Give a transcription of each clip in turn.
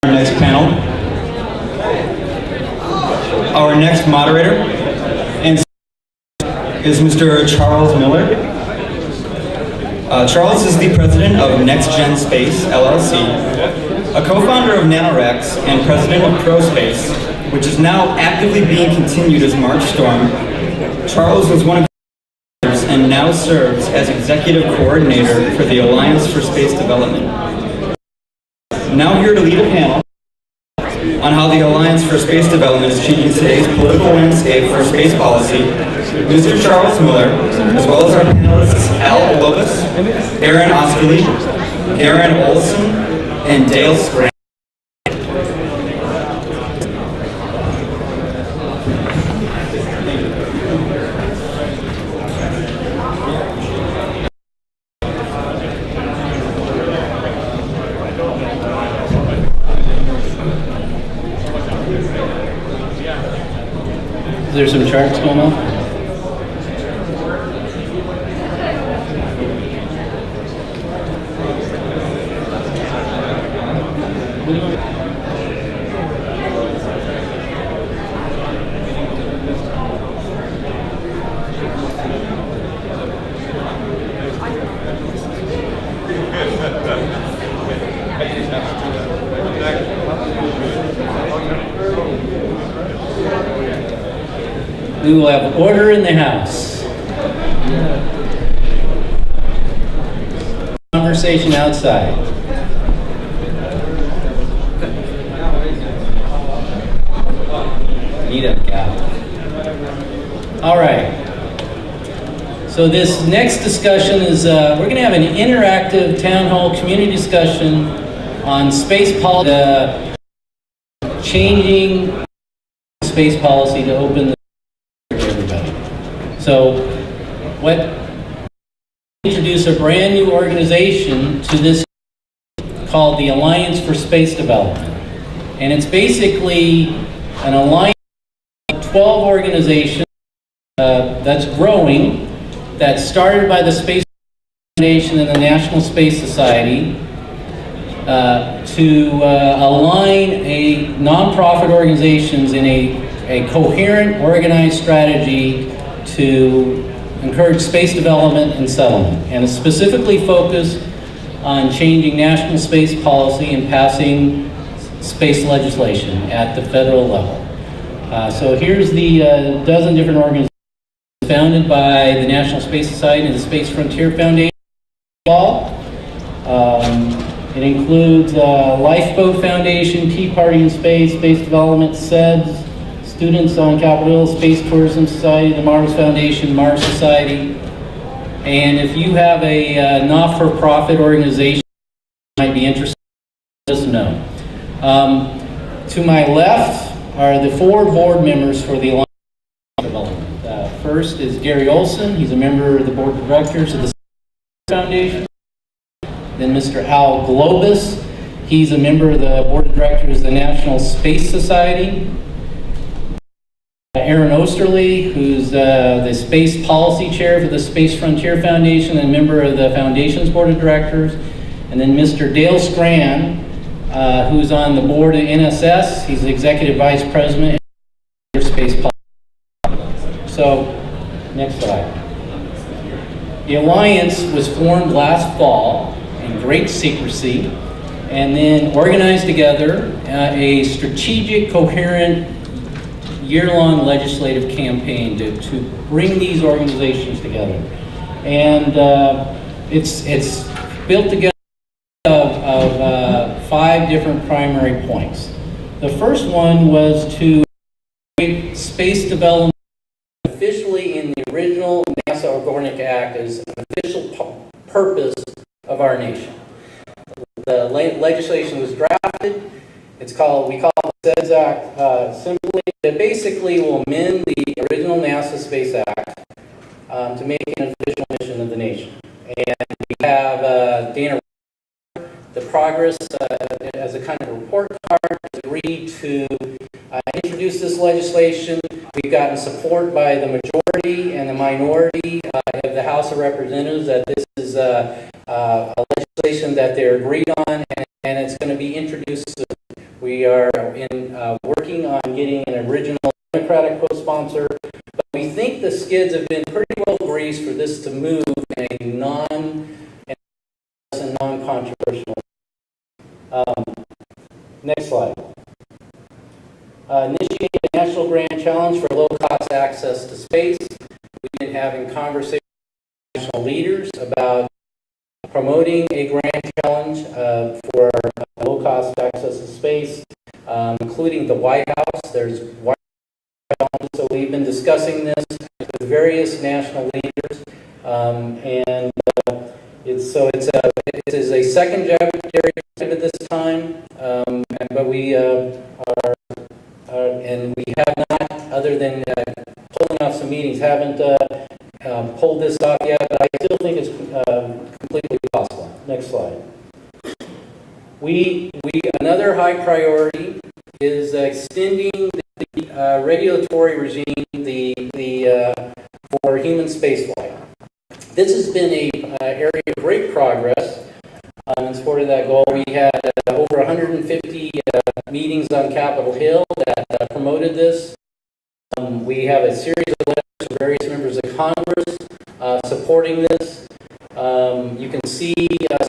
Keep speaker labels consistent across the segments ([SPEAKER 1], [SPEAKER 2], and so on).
[SPEAKER 1] Our next panel. Our next moderator and is Mr. Charles Miller. Charles is the president of Next Gen Space, LLC, a co-founder of NanoRex and president of ProSpace, which is now actively being continued as March Storm. Charles was one of the founders and now serves as executive coordinator for the Alliance for Space Development. Now here to lead a panel on how the Alliance for Space Development is changing today's political landscape for space policy, Mr. Charles Miller, as well as our panelists Al Globus, Aaron Osterly, Aaron Olson, and Dale Scranton.
[SPEAKER 2] Is there some charts going on? We will have order in the house. Conversation outside. Need a gavel. All right. So this next discussion is, we're going to have an interactive town hall community discussion on space policy, changing space policy to open the So, introduce a brand new organization to this called the Alliance for Space Development. And it's basically an alliance of 12 organizations that's growing, that's started by the Space Foundation and the National Space Society to align nonprofit organizations in a coherent, organized strategy to encourage space development and settlement, and is specifically focused on changing national space policy and passing space legislation at the federal level. So here's the dozen different organizations founded by the National Space Society and the Space Frontier Foundation. It includes Lifeboat Foundation, Tea Party in Space, Space Development, SEDS, Students on Capitol Hill, Space Tourism Society, the Mars Foundation, Mars Society. And if you have a not-for-profit organization that might be interested, let us know. To my left are the 4 board members for the Alliance for Development. First is Gary Olson. He's a member of the board of directors of the Foundation. Then Mr. Al Globus. He's a member of the board of directors of the National Space Society. Aaron Osterly, who's the Space Policy Chair for the Space Frontier Foundation and member of the Foundation's Board of Directors. And then Mr. Dale Scranton, who's on the board of NSS. He's the Executive Vice President of Space Policy. So, next slide. The Alliance was formed last fall in great secrecy and then organized together a strategic, coherent, year-long legislative campaign to bring these organizations together. And it's built together of 5 different primary points. The first one was to create space development officially in the original NASA Organic Act as an official purpose of our nation. The legislation was drafted. We call it the SEDS Act simply. It basically will amend the original NASA Space Act to make it an official mission of the nation. And we have Dana, the progress as a kind of report card, has agreed to introduce this legislation. We've gotten support by the majority and the minority of the House of Representatives that this is a legislation that they're agreed on, and it's going to be introduced soon. We are working on getting an original Democratic co-sponsor, but we think the skids have been pretty well greased for this to move in a non-controversial. Next slide. Initiate a national grant challenge for low-cost access to space. We've been having conversations with national leaders about promoting a grant challenge for low-cost access to space, including the White House. There's White House, so we've been discussing this with various national leaders, and it is a secondary at this time, but we and we have not, other than pulling off some meetings, haven't pulled this off yet, but I still think it's completely possible. Next slide. Another high priority is extending the regulatory regime for human spaceflight. This has been an area of great progress in support of that goal. We had over 150 meetings on Capitol Hill that promoted this. We have a series of letters from various members of Congress supporting this. You can see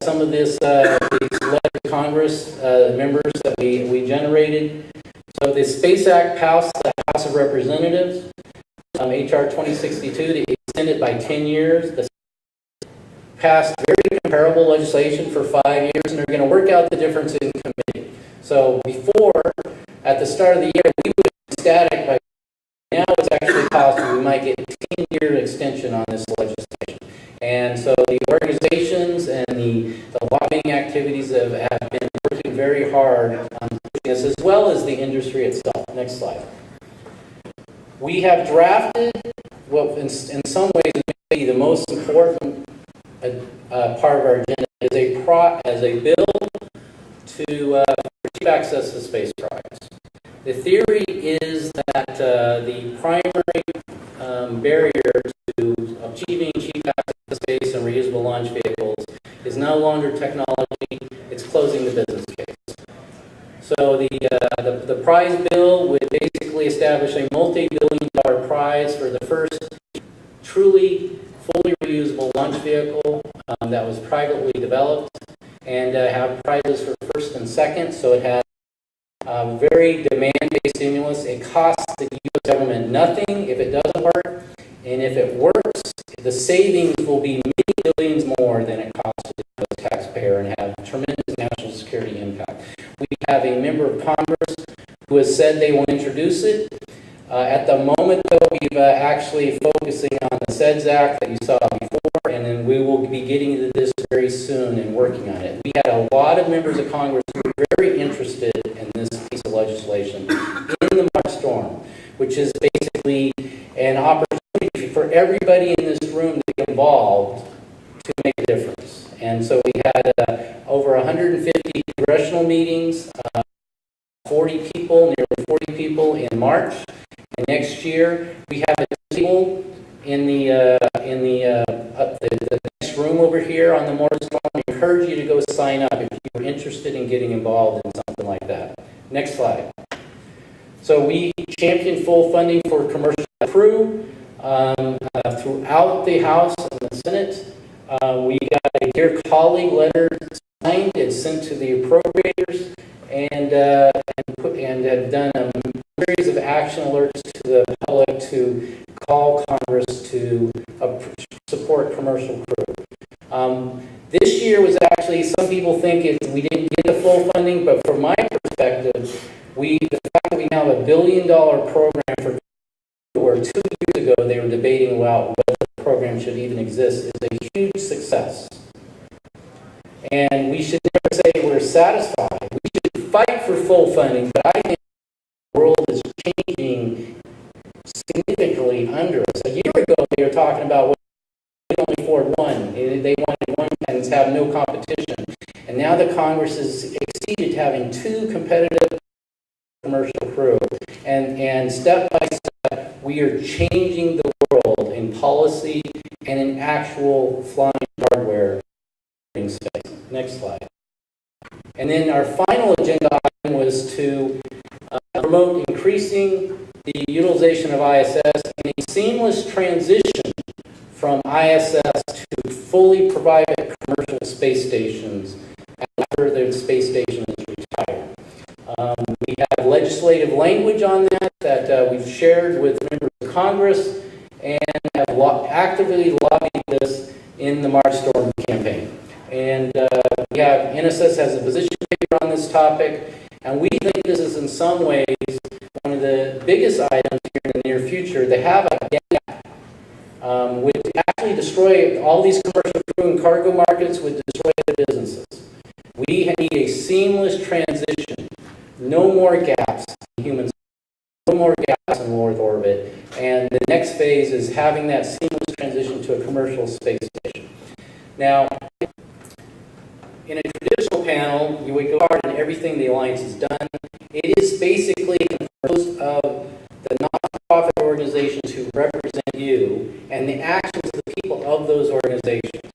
[SPEAKER 2] some of these letters to Congress members that we generated. So the Space Act passed the House of Representatives, HR 2062, to extend it by 10 years. The passed very comparable legislation for 5 years, and they're going to work out the difference in committee. So before, at the start of the year, we would be static, but now it's actually possible we might get a 10-year extension on this legislation. And so the organizations and the lobbying activities have been working very hard on pushing this, as well as the industry itself. Next slide. We have drafted what in some ways may be the most important part of our agenda is a bill to cheap access to space prize. The theory is that the primary barrier to achieving cheap access to space and reusable launch vehicles is no longer technology, it's closing the business case. So the prize bill would basically establish a multi-billion-dollar prize for the first truly fully reusable launch vehicle that was privately developed, and have prizes for first and second. So it has very demand-based stimulus. It costs the U.S. government nothing if it doesn't work, and if it works, the savings will be many billions more than it costs the U.S. taxpayer and have tremendous national security impact. We have a member of Congress who has said they will introduce it. At the moment, though, we've actually focusing on the SEDS Act that you saw before, and then we will be getting into this very soon and working on it. We had a lot of members of Congress who were very interested in this piece of legislation in the March storm, which is basically an opportunity for everybody in this room to get involved to make a difference. And so we had over 150 congressional meetings, 40 people, nearly 40 people in March. And next year, we have a table in the next room over here on the Morris Farm. I encourage you to go sign up if you're interested in getting involved in something like that. Next slide. So we champion full funding for commercial crew throughout the House and the Senate. We got a Dear Colleague letter signed and sent to the appropriators, and have done a series of action alerts to the public to call Congress to support commercial crew. This year was actually, some people think we didn't get the full funding, but from my perspective, the fact that we now have $1 billion program for, where 2 years ago they were debating about whether the program should even exist, is a huge success. And we should never say we're satisfied. We should fight for full funding, but I think the world is changing significantly under us. A year ago, they were talking about we could only afford one. They wanted one and have no competition. And now the Congress has exceeded having 2 competitive commercial crew. And step by step, we are changing the world in policy and in actual flying hardware in space. Next slide. And then our final agenda item was was to promote increasing the utilization of ISS and a seamless transition from ISS to fully private commercial space stations after the space station is retired. We have legislative language on that we've shared with members of Congress and have actively lobbied this in the March Storm campaign. And we have, NSS has a position paper on this topic, and we think this is in some ways one of the biggest items here in the near future that have a gap, would actually destroy all these commercial crew and cargo markets, would destroy the businesses. We need a seamless transition, no more gaps in humans, no more gaps in low Earth orbit, and the next phase is having that seamless transition to a commercial space station. Now, in a traditional panel, you would go hard on everything the Alliance has done. It is basically composed of the nonprofit organizations who represent you and the actions of the people of those organizations.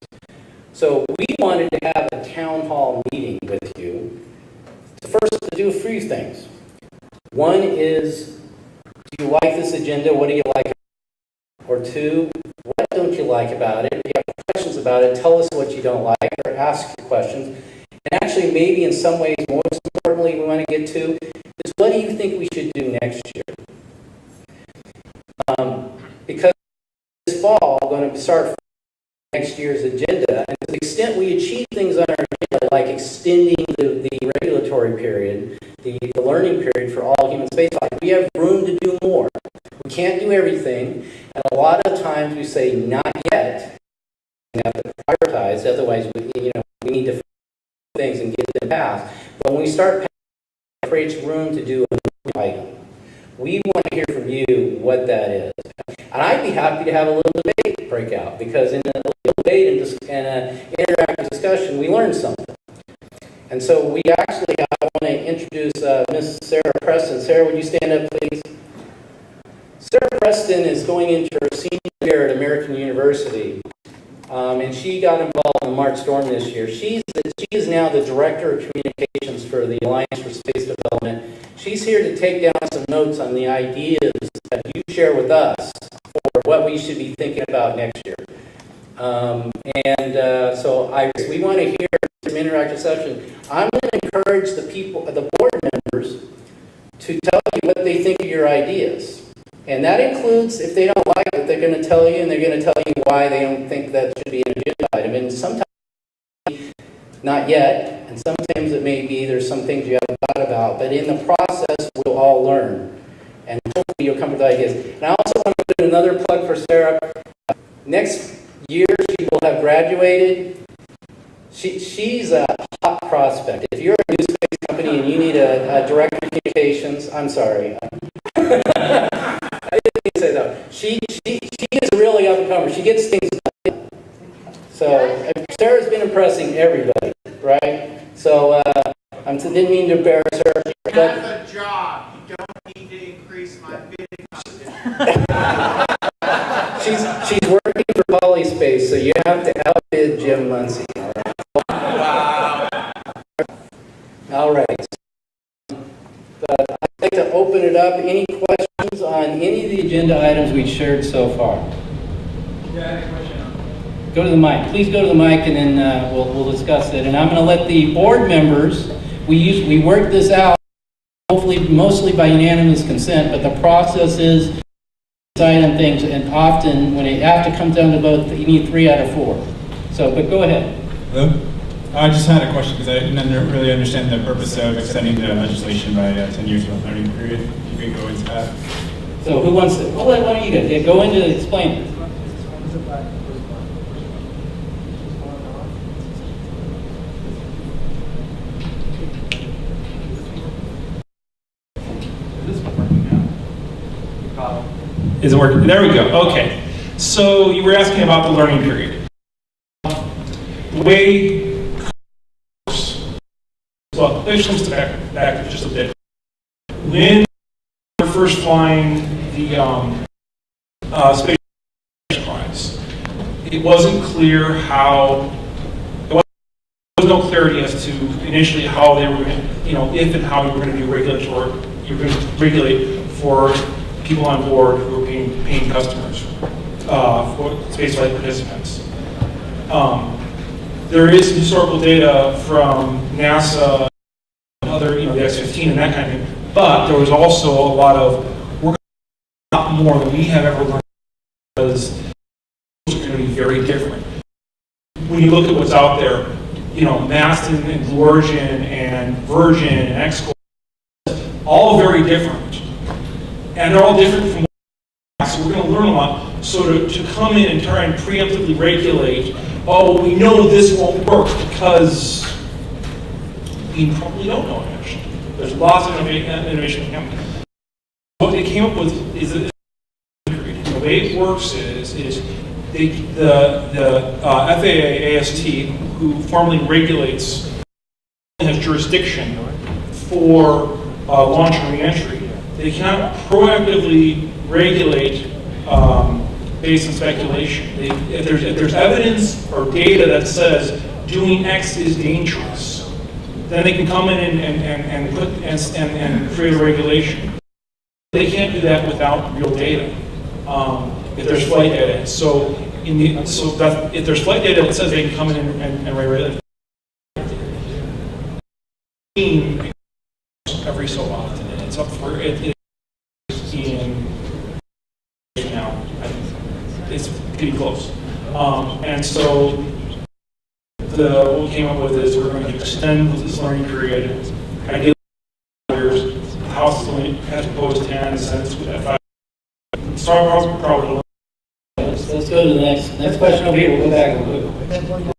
[SPEAKER 2] So we wanted to have a town hall meeting with you. First, to do a few things. One is, do you like this agenda? What do you like? Or two, what don't you like about it? If you have questions about it, tell us what you don't like, or ask your questions. And actually, maybe in some ways, most importantly, we want to get to is, what do you think we should do next year? Because this fall, I'm going to start next year's agenda, and to the extent we achieve things on our agenda, like extending the regulatory period, the learning period for all human spaceflight, we have room to do more. We can't do everything, and a lot of times we say, not yet. We have to prioritize, otherwise we need to things and get them passed. But when we start, it creates room to do a new item. We want to hear from you what that is. And I'd be happy to have a little debate break out, because in a little debate and an interactive discussion, we learn something. And so we actually I want to introduce Miss Sarah Preston. Sarah, would you stand up, please? Sarah Preston is going into her senior year at American University, and she got involved in the March Storm this year. She is now the Director of Communications for the Alliance for Space Development. She's here to take down some notes on the ideas that you share with us for what we should be thinking about next year. So we want to hear some interactive session. I'm going to encourage the board members, to tell you what they think of your ideas. And that includes, if they don't like it, they're going to tell you, and they're going to tell you why they don't think that should be an agenda item. And sometimes, not yet, and sometimes it may be there's some things you haven't thought about, but in the process, we'll all learn. And hopefully you'll come with ideas. And I also want to put another plug for Sarah. Next year, she will have graduated. She's a hot prospect. If you're a NewSpace company and you need a director of communications, I'm sorry. I didn't mean to say that. She is really up and comer. She gets things done. So Sarah's been impressing everybody, right? So I didn't mean to embarrass her.
[SPEAKER 3] But that's a job. You don't need to increase my bidding competition.
[SPEAKER 2] She's working for Polyspace, so you have to outbid Jim Muncie.
[SPEAKER 3] Wow.
[SPEAKER 2] All right. But I'd like to open it up. Any questions on any of the agenda items we shared so far?
[SPEAKER 3] Yeah, I have a question.
[SPEAKER 2] Go to the mic. Please go to the mic, and then we'll discuss it. And I'm going to let the board members. We worked this out, hopefully mostly by unanimous consent. But the process is decide on things, and often when it after comes down to vote, you need 3 out of 4. So, but go ahead.
[SPEAKER 4] Hello? I just had a question because I didn't really understand the purpose of extending the legislation by 10 years of a learning period. You could go into that.
[SPEAKER 2] So who wants to? Why don't you guys go into explain it?
[SPEAKER 5] Is it working? There we go. Okay. So you were asking about the learning period. The way, well, let's just back just a bit. When we were first flying the space class, it wasn't clear how. It was no clarity as to initially how they were going to, if and how you were going to do you were going to regulate for people on board who were paying customers, for spaceflight participants. There is some historical data from NASA and other, the X-15 and that kind of thing, but there was also a lot of work, a lot more than we have ever learned, because it's going to be very different. When you look at what's out there, mast and Blue Origin and Virgin and X-Corp, all very different. And they're all different from so we're going to learn a lot. So to come in and try and preemptively regulate, we know this won't work because we probably don't know it. There's lots of innovation coming. What they came up with is that the way it works is the FAA AST, who formally regulates, has jurisdiction for launch and reentry. They cannot proactively regulate based on speculation. If there's evidence or data that says doing X is dangerous, then they can come in and create a regulation. They can't do that without real data. If there's flight data, if there's flight data that says they can come in and regulate every so often, and it's up for it. Now, it's pretty close. And so what we came up with is we're going to extend this learning period. Ideally, years. The House has proposed 10, the Senate's at 5. Start probably.
[SPEAKER 2] Let's go to the next question over here. We'll go back.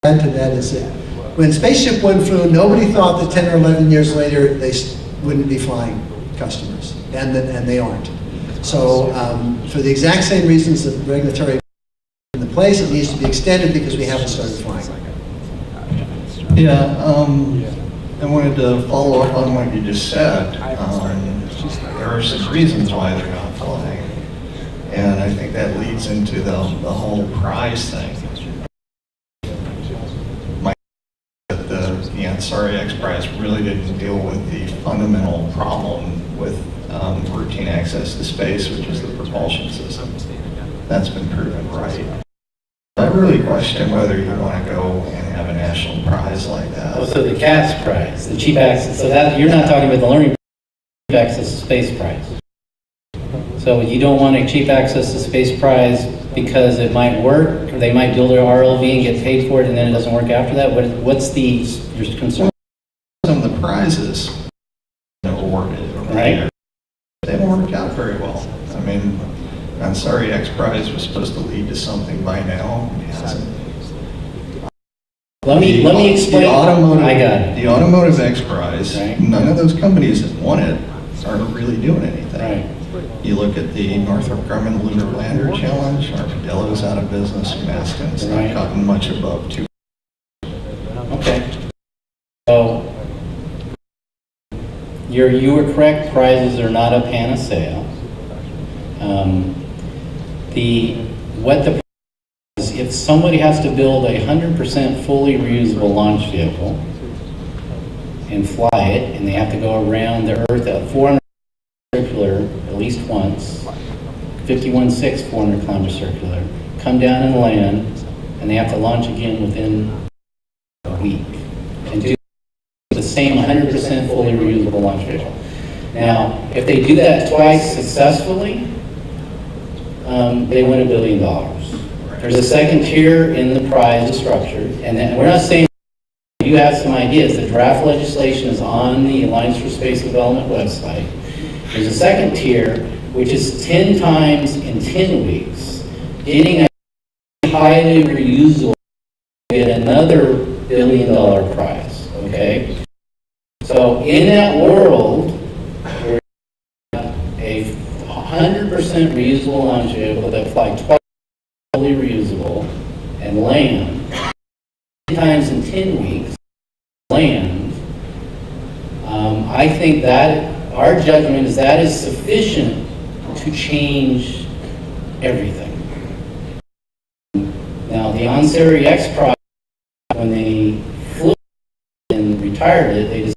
[SPEAKER 6] Add to that is that when Spaceship One flew, nobody thought that 10 or 11 years later they wouldn't be flying customers, and they aren't. So for the exact same reasons that regulatory in the place, it needs to be extended because we haven't started flying.
[SPEAKER 7] Yeah, I wanted to follow up on what you just said. There are some reasons why they're not flying, and I think that leads into the whole prize thing. The Ansari X Prize really didn't deal with the fundamental problem with routine access to space, which is the propulsion system. That's been proven right. I really question whether you want to go and have a national prize like that.
[SPEAKER 2] Oh, so the CATS prize, the cheap access. So that you're not talking about the learning cheap access to space prize. So you don't want a cheap access to space prize because it might work, or they might build an RLV and get paid for it, and then it doesn't work after that. What's your concern?
[SPEAKER 7] Some of the prizes awarded over there, they don't work out very well. I mean, Ansari X Prize was supposed to lead to something by now. It hasn't.
[SPEAKER 2] Let me explain. I got it.
[SPEAKER 7] The Automotive X Prize, none of those companies that won it aren't really doing anything.
[SPEAKER 2] Right.
[SPEAKER 7] You look at the Northrop Grumman Lunar Lander Challenge, Armadillo's out of business, Mastin's not gotten much above 2.
[SPEAKER 2] Okay. So you were correct. Prizes are not a panacea. What the is, if somebody has to build a 100% fully reusable launch vehicle and fly it, and they have to go around the Earth at 400 circular at least once, 51.6 400 kilometers circular, come down and land, and they have to launch again within a week and do the same 100% fully reusable launch vehicle. Now, if they do that twice successfully, they win $1 billion. There's a second tier in the prize structure, and then we're not saying you have some ideas. The draft legislation is on the Alliance for Space Development website. There's a second tier, which is 10 times in 10 weeks, getting a highly reusable, get another $1 billion prize, okay? So in that world, where a 100% reusable launch vehicle that fly twice fully reusable and land 10 times in 10 weeks, land, I think that our judgment is that is sufficient to change everything. Now, the Ansari X Prize, when they retired it. They just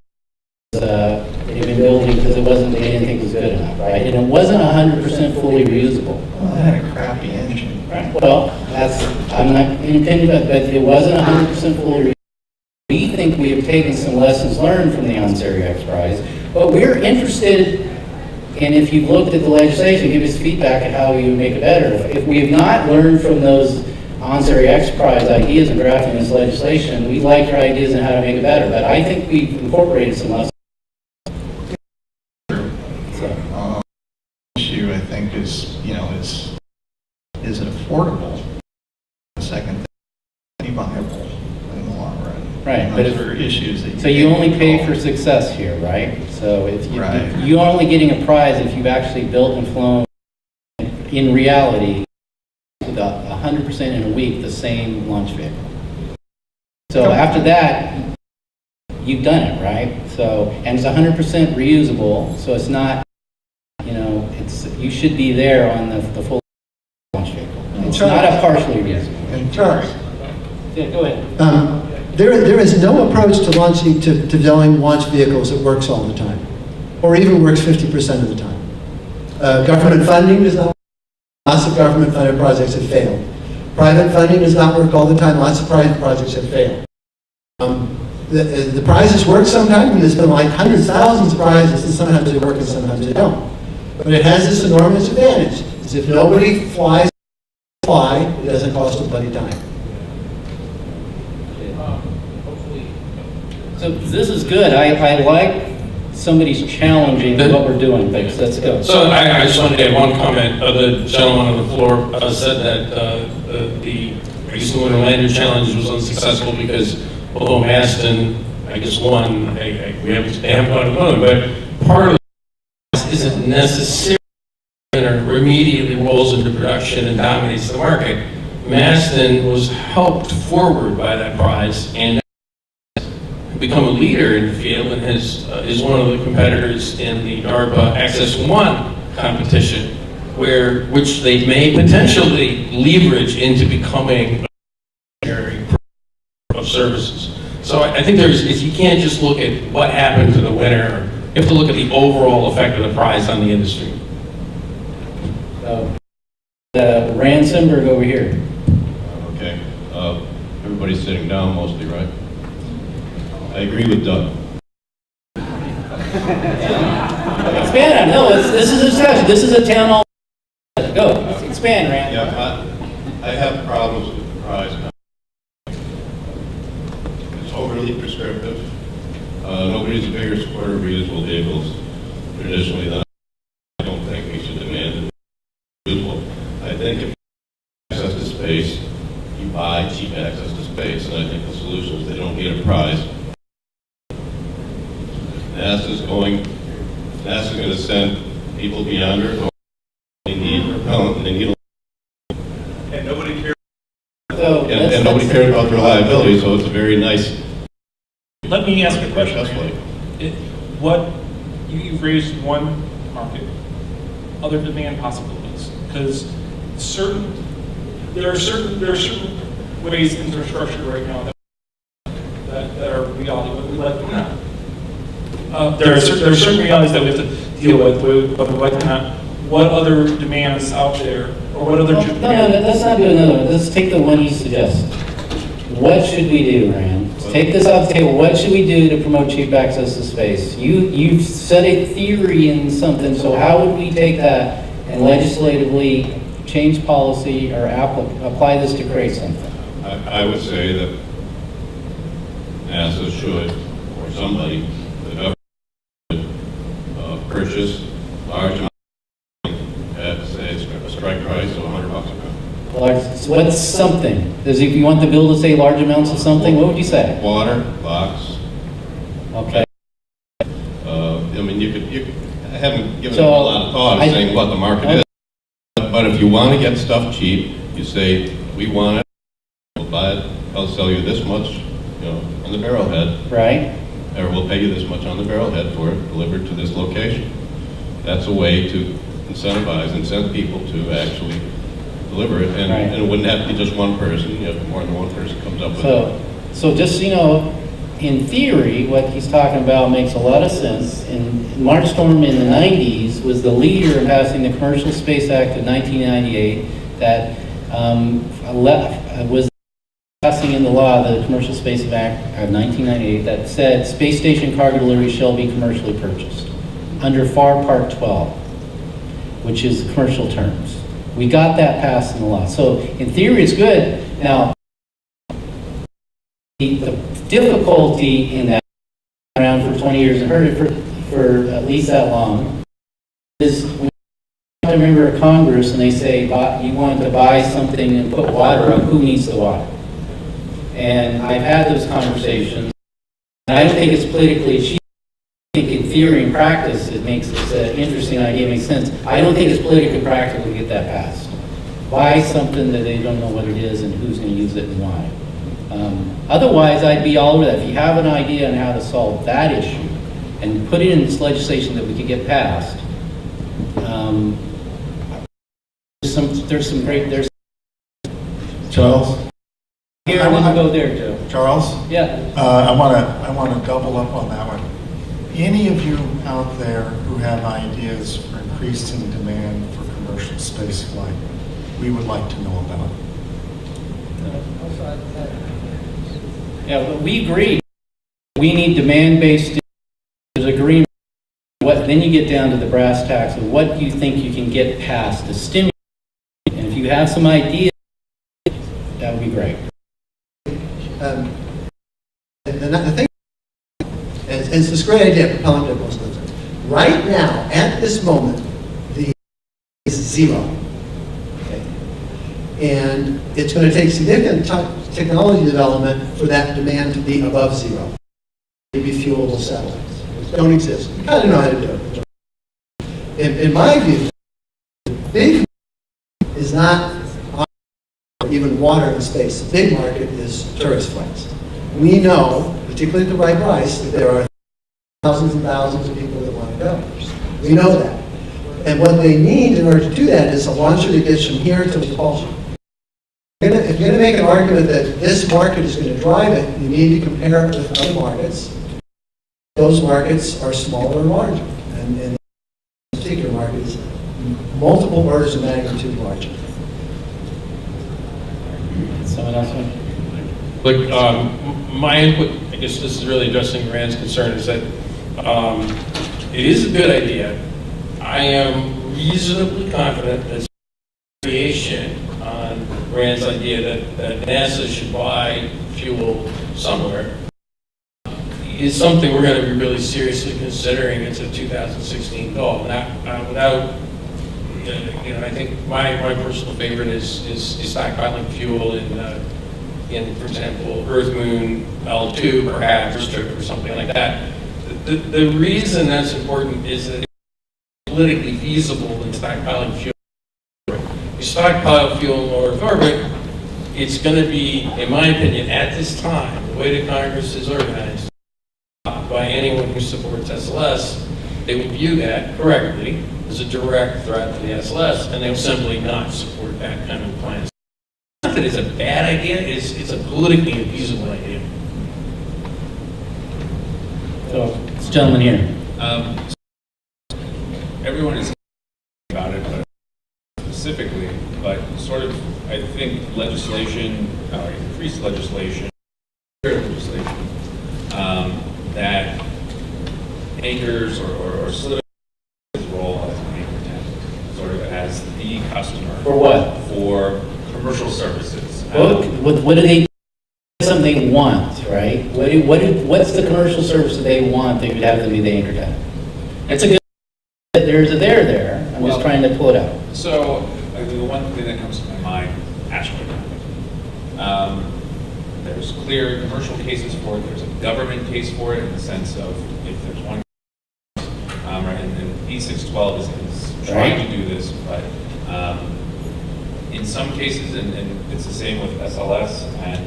[SPEAKER 2] they've been building because it wasn't, they didn't think it was good enough, right? And it wasn't 100% fully reusable.
[SPEAKER 7] Well, it had a crappy engine.
[SPEAKER 2] Right. Well, I'm not intending, but it wasn't 100% fully reusable. We think we have taken some lessons learned from the On-Series X Prize, but we're interested in, if you've looked at the legislation, give us feedback on how you make it better. If we have not learned from those On-Series X Prize ideas in drafting this legislation, we'd like your ideas on how to make it better, but I think we've incorporated some lessons.
[SPEAKER 7] Issue, I think, is, is it affordable? The second thing, be viable in the long run.
[SPEAKER 2] Right,
[SPEAKER 7] And
[SPEAKER 2] but
[SPEAKER 7] those are issues that
[SPEAKER 2] so you only pay for success here, right? So if you're only getting a prize if you've actually built and flown, in reality, 100% in a week, the same launch vehicle. So after that, you've done it, right? So, and it's 100% reusable, so it's not, you should be there on the full launch vehicle. It's not a partially reusable.
[SPEAKER 7] And Charles,
[SPEAKER 2] Yeah, go ahead.
[SPEAKER 6] There is no approach to launching, to building launch vehicles that works all the time, or even works 50% of the time. Government funding does not work. Lots of government funded projects have failed. Private funding does not work all the time. Lots of private projects have failed. The prizes work sometimes, and there's been like hundreds, thousands of prizes, and sometimes they work and sometimes they don't. But it has this enormous advantage, is if nobody flies, it doesn't cost a bloody dime.
[SPEAKER 2] So this is good. I like somebody's challenging what we're doing. Thanks. Let's go.
[SPEAKER 8] So I just wanted to add one comment. The gentleman on the floor said that the Lunar Lander Challenge was unsuccessful because although Maston, I guess, won, they haven't gone to the moon, but part of it isn't necessarily or immediately rolls into production and dominates the market. Maston was helped forward by that prize and become a leader in the field and is one of the competitors in the DARPA Access 1 competition, which they may potentially leverage into becoming a area of services. So I think you can't just look at what happened to the winner. You have to look at the overall effect of the prize on the industry.
[SPEAKER 2] Rand Simberg over here.
[SPEAKER 9] Okay. Everybody's sitting down mostly, right? I agree with Doug.
[SPEAKER 2] Expand on. No, this is a discussion. This is a town hall. Go. Expand, Rand.
[SPEAKER 9] Yeah, I have problems with the prize now. It's overly prescriptive. Nobody's a bigger supporter of reusable vehicles traditionally than I don't think we should demand it. I think if you have access to space, you buy cheap access to space, and I think the solution is they don't need a prize. NASA's going to send people beyond Earth. They need propellant, and they need and nobody cares. And nobody cares about the reliability, so it's a very nice.
[SPEAKER 5] Let me ask you a question. You've raised one market, other demand possibilities, because there are certain ways things are structured right now that are reality, but we like them not. There are certain realities that we have to deal with, but we like them not. What other demands out there, or what other
[SPEAKER 2] No, let's not do another one. Let's take the one you suggest. What should we do, Rand? Take this off the table. What should we do to promote cheap access to space? You've said a theory in something, so how would we take that and legislatively change policy or apply this to create something?
[SPEAKER 9] I would say that NASA should, or somebody, the government should purchase large amounts at, say, a strike price of $100 a pound.
[SPEAKER 2] What's something? If you want the bill to say large amounts of something, what would you say?
[SPEAKER 9] Water, box.
[SPEAKER 2] Okay.
[SPEAKER 9] I mean, I haven't given it a lot of thought of saying what the market is. But if you want to get stuff cheap, you say, we want it, we'll buy it, I'll sell you this much, on the barrelhead.
[SPEAKER 2] Right.
[SPEAKER 9] Or we'll pay you this much on the barrelhead for it, delivered to this location. That's a way to incent people to actually deliver it, and it wouldn't have to be just one person. You have more than one person comes up with it.
[SPEAKER 2] So just in theory, what he's talking about makes a lot of sense. And Mark Storm in the 90s was the leader in passing the Commercial Space Act of 1998 that was passing in the law, the Commercial Space Act of 1998, that said space station cargo delivery shall be commercially purchased under FAR Part 12, which is commercial terms. We got that passed in the law. So in theory, it's good. Now, the difficulty in that, around for 20 years and heard it for at least that long, is when you have a member of Congress and they say you want to buy something and put water up, who needs the water? And I've had those conversations, and I don't think it's politically achievable. I think in theory and practice it's an interesting idea, it makes sense. I don't think it's politically practical to get that passed. Buy something that they don't know what it is and who's going to use it and why. Otherwise, I'd be all over that. If you have an idea on how to solve that issue and put it in this legislation that we could get passed, there's some great,
[SPEAKER 10] Charles?
[SPEAKER 2] Here, I want to go there, Joe.
[SPEAKER 10] Charles?
[SPEAKER 2] Yeah.
[SPEAKER 10] I want to double up on that one. Any of you out there who have ideas for increasing demand for commercial space flight, we would like to know about it.
[SPEAKER 2] Yeah, but we agree. We need demand-based. There's agreement. Then you get down to the brass tacks of what do you think you can get passed to stimulate. And if you have some ideas, that would be great.
[SPEAKER 6] The thing, and it's this great idea, propellant most of it. Right now, at this moment, the is zero. Okay. And it's going to take significant technology development for that demand to be above zero. Maybe fuelable satellites. Don't exist. I don't know how to do it. In my view, the big is not even water in space. The big market is tourist flights. We know, particularly at the right price, that there are thousands and thousands of people that want to go. We know that. And what they need in order to do that is a launcher that gets from here to propulsion. If you're going to make an argument that this market is going to drive it, you need to compare it with other markets. Those markets are smaller and larger. And this particular market is multiple orders of magnitude larger.
[SPEAKER 2] Someone else want?
[SPEAKER 8] Look, my input, I guess this is really addressing Rand's concern, is that it is a good idea. I am reasonably confident that variation on Rand's idea that NASA should buy fuel somewhere is something we're going to be really seriously considering. It's a 2016 goal. Without I think my personal favorite is stockpiling fuel in, for example, Earth Moon L2, perhaps, or something like that. The reason that's important is that it's politically feasible in stockpiling fuel. If you stockpile fuel in low Earth orbit, it's going to be, in my opinion, at this time, the way that Congress is organized, by anyone who supports SLS, they would view that correctly as a direct threat to the SLS, and they will simply not support that kind of plan. Not that it's a bad idea, it's a politically infeasible idea.
[SPEAKER 2] So, this gentleman here.
[SPEAKER 11] Everyone is about it, but specifically, but sort of, I think legislation, increased legislation, that anchors or solidifies his role as an anchor tenant, sort of as the customer.
[SPEAKER 2] For what?
[SPEAKER 11] For commercial services.
[SPEAKER 2] What do they? Something they want, right? What's the commercial service that they want? They would have them be the anchor tenant. It's a good. There's a there. I'm just trying to pull it out.
[SPEAKER 11] So the one thing that comes to my mind, astronaut. There's clear commercial cases for it. There's a government case for it in the sense of if there's one, right, and E612 is trying to do this, but in some cases, and it's the same with SLS and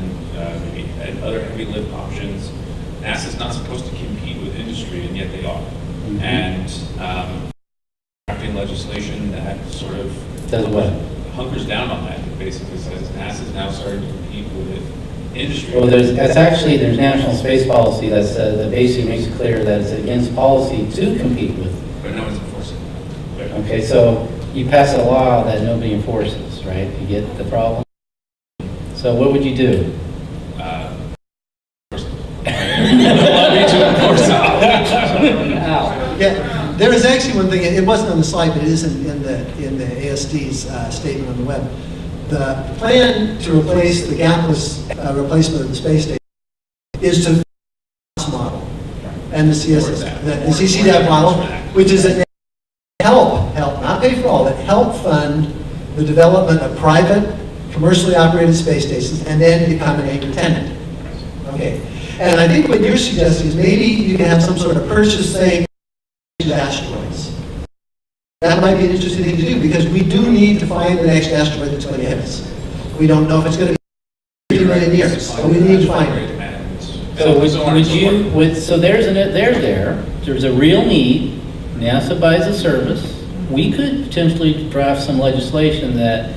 [SPEAKER 11] maybe and other heavy lift options, NASA's not supposed to compete with industry, and yet they are. Mm-hmm. And drafting legislation that sort of
[SPEAKER 2] does what?
[SPEAKER 11] Hunkers down on that. It basically says NASA's now starting to compete with industry.
[SPEAKER 2] Well, there's national space policy that basically makes it clear that it's against policy to compete with.
[SPEAKER 11] But no one's enforcing it.
[SPEAKER 2] Okay, so you pass a law that nobody enforces, right? You get the problem? So what would you do?
[SPEAKER 11] Allow me to enforce it.
[SPEAKER 6] Yeah, there is actually one thing, it wasn't on the slide, but it is in the ASD's statement on the web. The plan to replace the gapless replacement of the space station is to model and the CCDAP model, which is a help, not pay for all, but help fund the development of private, commercially operated space stations and then become an anchor tenant. Okay, and I think what you're suggesting is maybe you can have some sort of purchase saying to asteroids. That might be an interesting thing to do because we do need to find the next asteroid that's going to hit us. We don't know if it's going to be 50 million years, but we need to find it.
[SPEAKER 2] So there's a real need. NASA buys a service. We could potentially draft some legislation that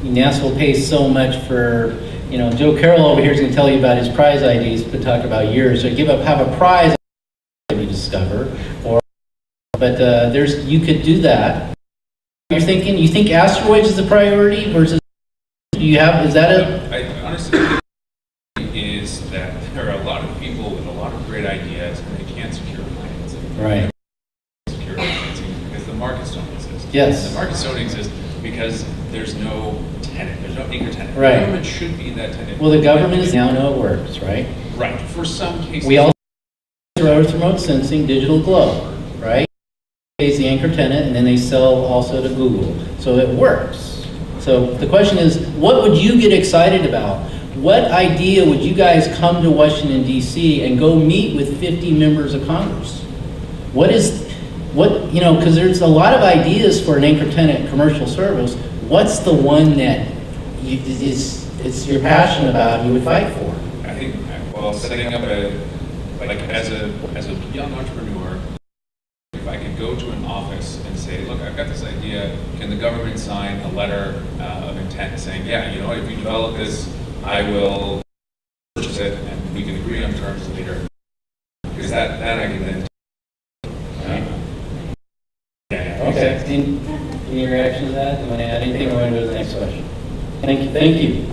[SPEAKER 2] NASA will pay so much for, Joe Carroll over here is going to tell you about his prize ideas, but talk about yours. So have a prize that you discover, but you could do that. You think asteroids is a priority versus, is that a?
[SPEAKER 11] I honestly think is that there are a lot of people with a lot of great ideas and they can't secure financing.
[SPEAKER 2] Right.
[SPEAKER 11] Secure financing because the markets don't exist.
[SPEAKER 2] Yes.
[SPEAKER 11] The markets don't exist because there's no tenant, there's no anchor tenant.
[SPEAKER 2] Right.
[SPEAKER 11] The government should be that tenant.
[SPEAKER 2] Well, the government is now know it works, right?
[SPEAKER 11] Right. For some cases.
[SPEAKER 2] We also Earth remote sensing digital globe, right? Pays the anchor tenant, and then they sell also to Google. So it works. So the question is, what would you get excited about? What idea would you guys come to Washington, D.C. and go meet with 50 members of Congress? Because there's a lot of ideas for an anchor tenant commercial service. What's the one that you're passionate about, you would fight for?
[SPEAKER 11] I think, setting up as a young entrepreneur, if I could go to an office and say, look, I've got this idea, can the government sign a letter of intent saying, yeah, if you develop this, I will purchase it and we can agree on terms later. Because that I can then.
[SPEAKER 2] Okay. Any reaction to that? Do you want to add anything or want to go to the next question? Thank you.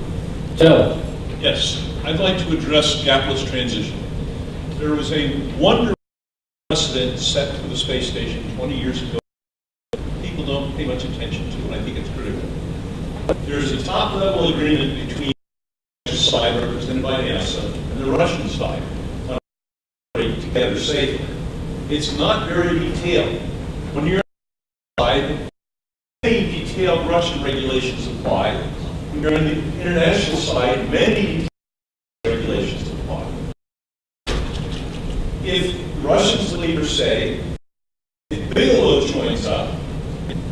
[SPEAKER 2] Joe?
[SPEAKER 12] Yes, I'd like to address gapless transition. There was a wonderful precedent set for the space station 20 years ago. People don't pay much attention to, and I think it's critical. There's a top-level agreement between the Russian side, represented by NASA, and the Russian side on operating together safely. It's not very detailed. When you're on the side, many detailed Russian regulations apply. When you're on the international side, many regulations apply. If the Russians later say, if Bigelow joins up,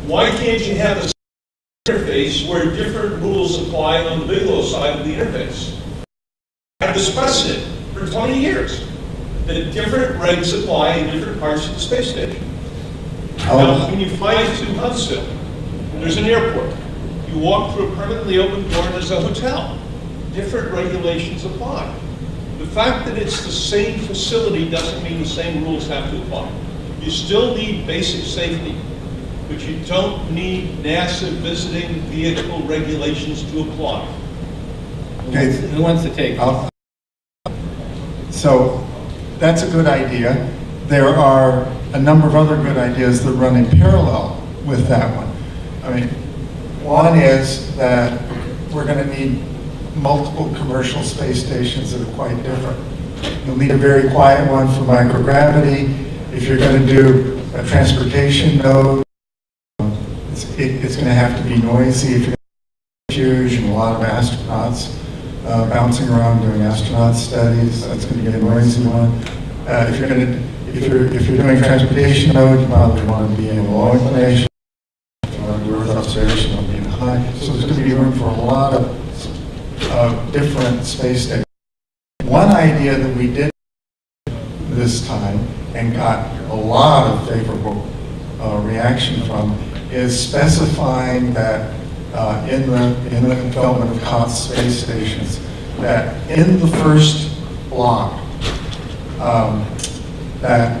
[SPEAKER 12] why can't you have a interface where different rules apply on the Bigelow side of the interface? I have this precedent for 20 years that different regs apply in different parts of the space station. Now, when you fly to Huntsville, there's an airport. You walk through a permanently open door and there's a hotel. Different regulations apply. The fact that it's the same facility doesn't mean the same rules have to apply. You still need basic safety, but you don't need NASA visiting vehicle regulations to apply.
[SPEAKER 10] Okay.
[SPEAKER 2] Who wants to take?
[SPEAKER 10] So that's a good idea. There are a number of other good ideas that run in parallel with that one. I mean, one is that we're going to need multiple commercial space stations that are quite different. You'll need a very quiet one for microgravity. If you're going to do a transportation node, it's going to have to be noisy. If you're huge and a lot of astronauts bouncing around doing astronaut studies, that's going to be a noisy one. If you're doing transportation node, you probably want to be in a low inclination. If you want to do Earth observation, it'll be in high. So there's going to be room for a lot of different space stations. One idea that we did this time and got a lot of favorable reaction from is specifying that in the development of COTS space stations that in the first block, that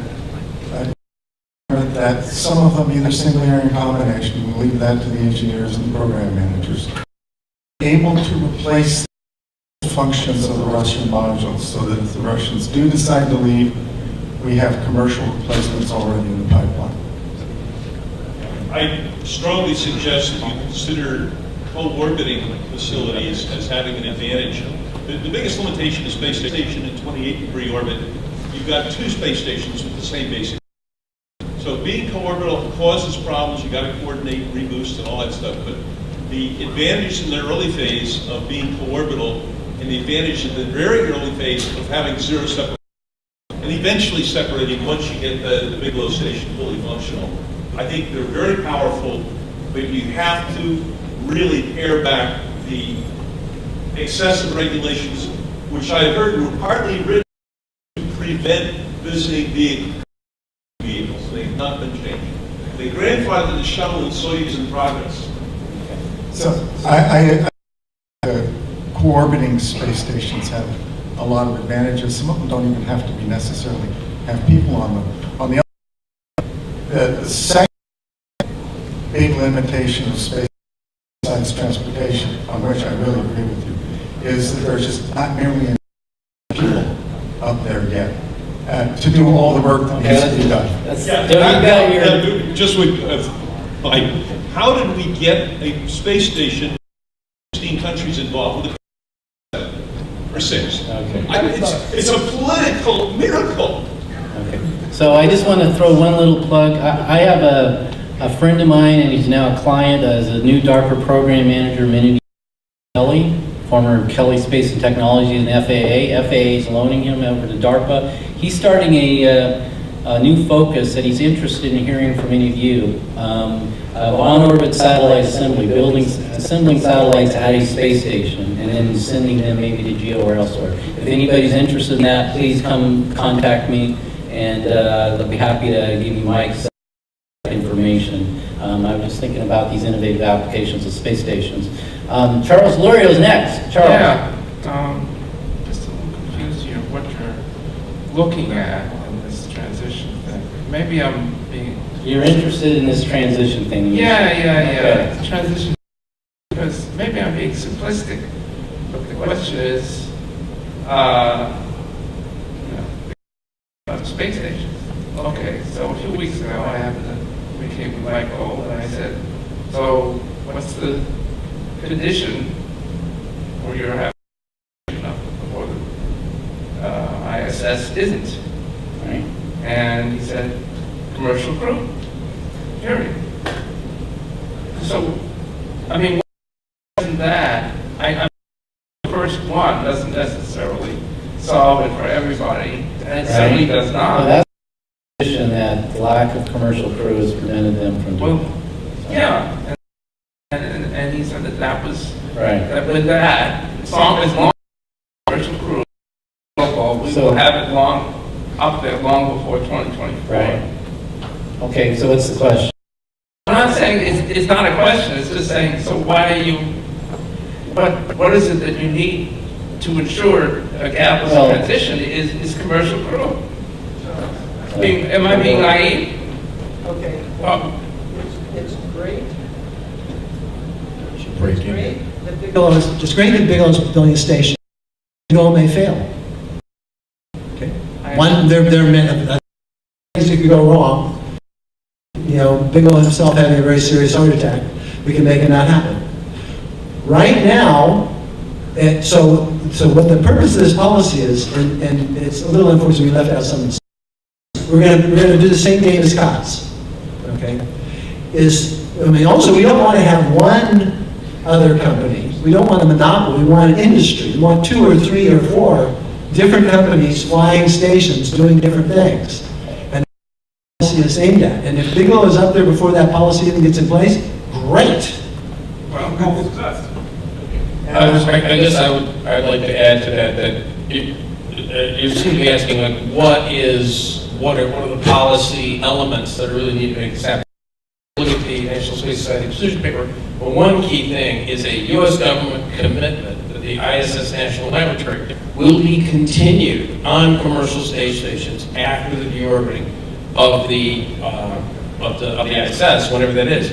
[SPEAKER 10] some of them either single or in combination, we'll leave that to the engineers and program managers, able to replace the functions of the Russian modules so that if the Russians do decide to leave, we have commercial replacements already in the pipeline.
[SPEAKER 12] I strongly suggest that you consider co-orbiting facilities as having an advantage. The biggest limitation is space station in 28-degree orbit. You've got 2 space stations with the same basic. So being co-orbital causes problems. You got to coordinate reboost and all that stuff. But the advantage in the early phase of being co-orbital and the advantage in the very early phase of having 0 separation and eventually separating once you get the Bigelow station fully functional. I think they're very powerful, but you have to really pare back the excessive regulations, which I heard were partly written to prevent visiting vehicles. They've not been changed. They grandfathered the shuttle and Soyuz in progress.
[SPEAKER 10] So co-orbiting space stations have a lot of advantages. Some of them don't even have to be necessarily have people on them. On the other hand, the second big limitation of space science transportation, on which I really agree with you, is that there's just not nearly enough people up there yet to do all the work that needs to be done.
[SPEAKER 12] Just with, how did we get a space station, 16 countries involved with or 6?
[SPEAKER 2] Okay.
[SPEAKER 12] It's a political miracle.
[SPEAKER 2] Okay. So I just want to throw one little plug. I have a friend of mine, and he's now a client as a new DARPA program manager, Kelly, former Kelly Space and Technology and FAA. FAA is loaning him over to DARPA. He's starting a new focus that he's interested in hearing from any of you. On-orbit satellite assembly, assembling satellites at a space station, and then sending them maybe to GEO or elsewhere. If anybody's interested in that, please come contact me, and I'll be happy to give you my information. I was just thinking about these innovative applications of space stations. Charles Lurio's next. Charles.
[SPEAKER 13] Yeah, just a little confused here what you're looking at in this transition thing. Maybe I'm being...
[SPEAKER 2] You're interested in this transition thing?
[SPEAKER 13] Yeah.
[SPEAKER 2] Okay.
[SPEAKER 13] Transition, because maybe I'm being simplistic, but the question is, space stations. Okay, so a few weeks ago I happened to became with Michael, and I said, so what's the condition where you're having before the ISS isn't? Right? And he said, commercial crew, period. So, I mean, wasn't that, I'm the first one doesn't necessarily solve it for everybody, and it certainly does not.
[SPEAKER 2] Well, that's the position that the lack of commercial crew has prevented them from doing.
[SPEAKER 13] Well, yeah, and he said that was,
[SPEAKER 2] right.
[SPEAKER 13] That with that, as long as commercial crew, we will have it up there long before 2024.
[SPEAKER 2] Right. Okay, so what's the question?
[SPEAKER 13] I'm not saying it's not a question, it's just saying, so why are you, what is it that you need to ensure a gapless transition is commercial crew? I mean, am I being naive?
[SPEAKER 6] Okay.
[SPEAKER 13] Well,
[SPEAKER 6] it's great.
[SPEAKER 4] It's
[SPEAKER 6] great that Bigelow's building a station. Bigelow may fail. Okay. There are things that could go wrong. You know, Bigelow himself having a very serious heart attack. We can make it not happen. Right now, so what the purpose of this policy is, and it's a little unfortunate we left out some. We're gonna do the same game as COTS. Okay. Also we don't want to have one other company. We don't want a monopoly. We want an industry. We want 2 or 3 or 4 different companies flying stations doing different things. And the policy is aimed at. And if Bigelow is up there before that policy even gets in place, great.
[SPEAKER 8] Well, I guess I'd like to add to that you seem to be asking like what are the policy elements that really need to make this happen? Look at the the National Space Society position paper, but one key thing is a U.S. government commitment that the ISS National Laboratory will be continued on commercial space stations after the deorbiting of the ISS, whenever that is.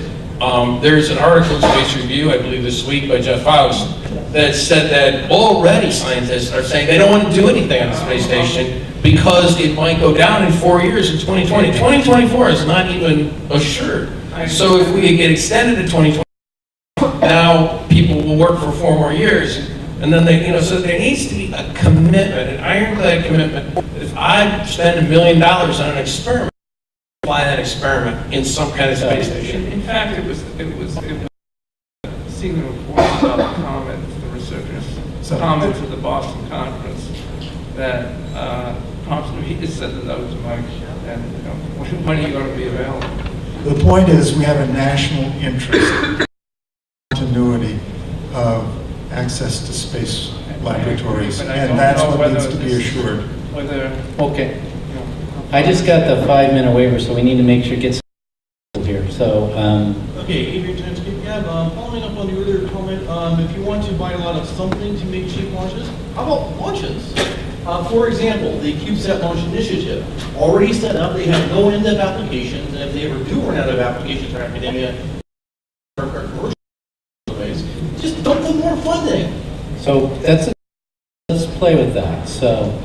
[SPEAKER 8] There's an article in Space Review, I believe this week, by Jeff Faust, that said that already scientists are saying they don't want to do anything on the space station because it might go down in 4 years in 2020. 2024 is not even assured. So if we get extended to 2020, now people will work for 4 more years. And then they, so there needs to be a commitment, an ironclad commitment. If I spend $1 million on an experiment, apply that experiment in some kind of space station.
[SPEAKER 13] In fact, it was seen in reports about the comments, the researchers' comments at the Boston conference that prompted me to send a note to Mike and when are you going to be available?
[SPEAKER 10] The point is, we have a national interest in continuity of access to space laboratories, and that's what needs to be assured.
[SPEAKER 2] Okay. I just got the 5-minute waiver, so we need to make sure it gets here. So,
[SPEAKER 14] okay, Adrian Timsky. Yeah, following up on the earlier comment, if you want to buy a lot of something to make cheap launches, how about launches? For example, the CubeSat Launch Initiative, already set up, they have no end of applications, and if they ever do run out of applications for academia or commercial ways, just dump them more funding.
[SPEAKER 2] so let's play with that. So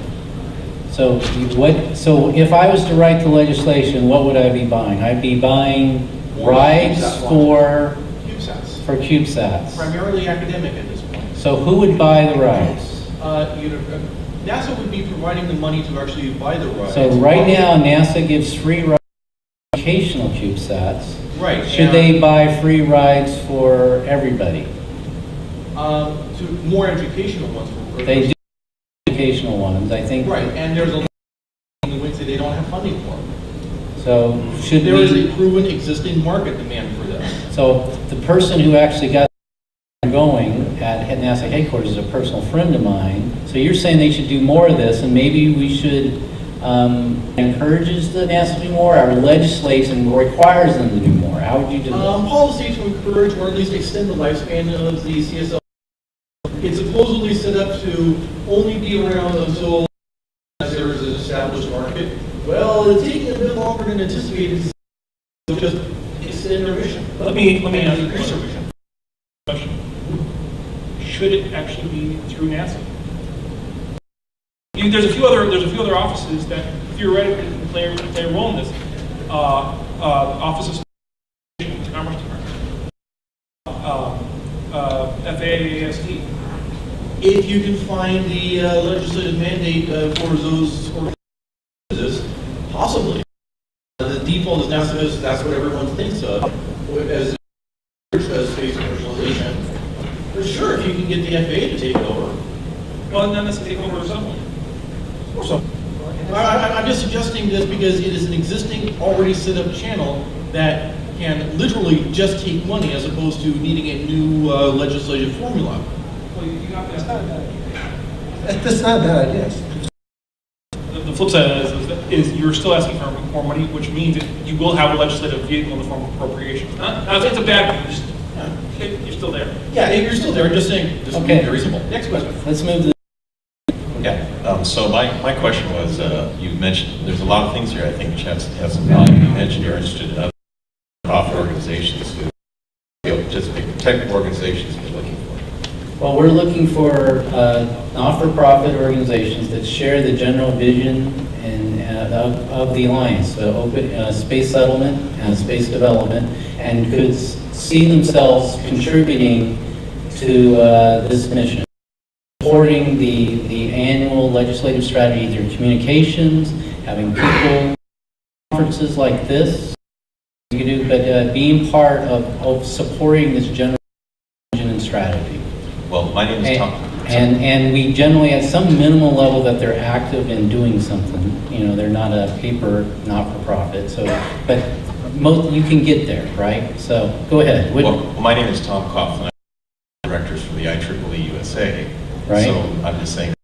[SPEAKER 2] if I was to write the legislation, what would I be buying? I'd be buying rides for CubeSats.
[SPEAKER 14] Primarily academic at this point.
[SPEAKER 2] So who would buy the rides?
[SPEAKER 14] NASA would be providing the money to actually buy the rides.
[SPEAKER 2] So right now, NASA gives free rides for educational CubeSats.
[SPEAKER 14] Right.
[SPEAKER 2] Should they buy free rides for everybody?
[SPEAKER 14] To more educational ones.
[SPEAKER 2] They do educational ones, I think.
[SPEAKER 14] Right, and there's a lot in which they don't have funding for.
[SPEAKER 2] So should
[SPEAKER 14] there
[SPEAKER 2] we?
[SPEAKER 14] is a proven existing market demand for that.
[SPEAKER 2] So the person who actually got going at NASA headquarters is a personal friend of mine. So you're saying they should do more of this, and maybe we should encourage the NASA to do more, or legislation requires them to do more. How would you do that?
[SPEAKER 14] Policy to encourage or at least extend the lifespan of the CSL. It's supposedly set up to only be around until there is an established market. Well, it's taking a bit longer than anticipated. So just extend their mission.
[SPEAKER 5] Let me ask you a question. Should it actually be through NASA? There's a few other offices that theoretically can play a role in this. Office of Commerce Department, FAASD.
[SPEAKER 14] If you can find the legislative mandate for those organizations, possibly. The default is NASA because that's what everyone thinks of as space commercialization. For sure, if you can get the FAA to take over.
[SPEAKER 5] Well, not necessarily take over someone.
[SPEAKER 14] Or something. I'm just suggesting this because it is an existing, already set up channel that can literally just take money as opposed to needing a new legislative formula.
[SPEAKER 5] Well, that's not a bad idea.
[SPEAKER 6] That's not a bad idea.
[SPEAKER 5] The flip side of that is you're still asking for more money, which means that you will have a legislative vehicle in the form of appropriations. Not if it's a bad thing, you're still there.
[SPEAKER 14] Yeah, if you're still there, just saying, this
[SPEAKER 2] Okay.
[SPEAKER 14] is reasonable. Next question.
[SPEAKER 2] Let's move to
[SPEAKER 15] Yeah, so my question was, you mentioned, there's a lot of things here I think which has some value. You mentioned you're interested in other profit organizations who, participate, technical organizations you're looking for.
[SPEAKER 2] Well, we're looking for not-for-profit organizations that share the general vision of the Alliance, so open space settlement and space development, and could see themselves contributing to this mission. Supporting the annual legislative strategy through communications, having people, conferences like this, you can do, but being part of supporting this general vision and strategy.
[SPEAKER 15] Well, my name is Tom.
[SPEAKER 2] And we generally, at some minimal level, that they're active in doing something. You know, they're not a paper not-for-profit. So, but most you can get there, right? So, go ahead.
[SPEAKER 15] Well, my name is Tom Coughlin. I'm director for the IEEE USA.
[SPEAKER 2] Right.
[SPEAKER 15] So I'm just saying,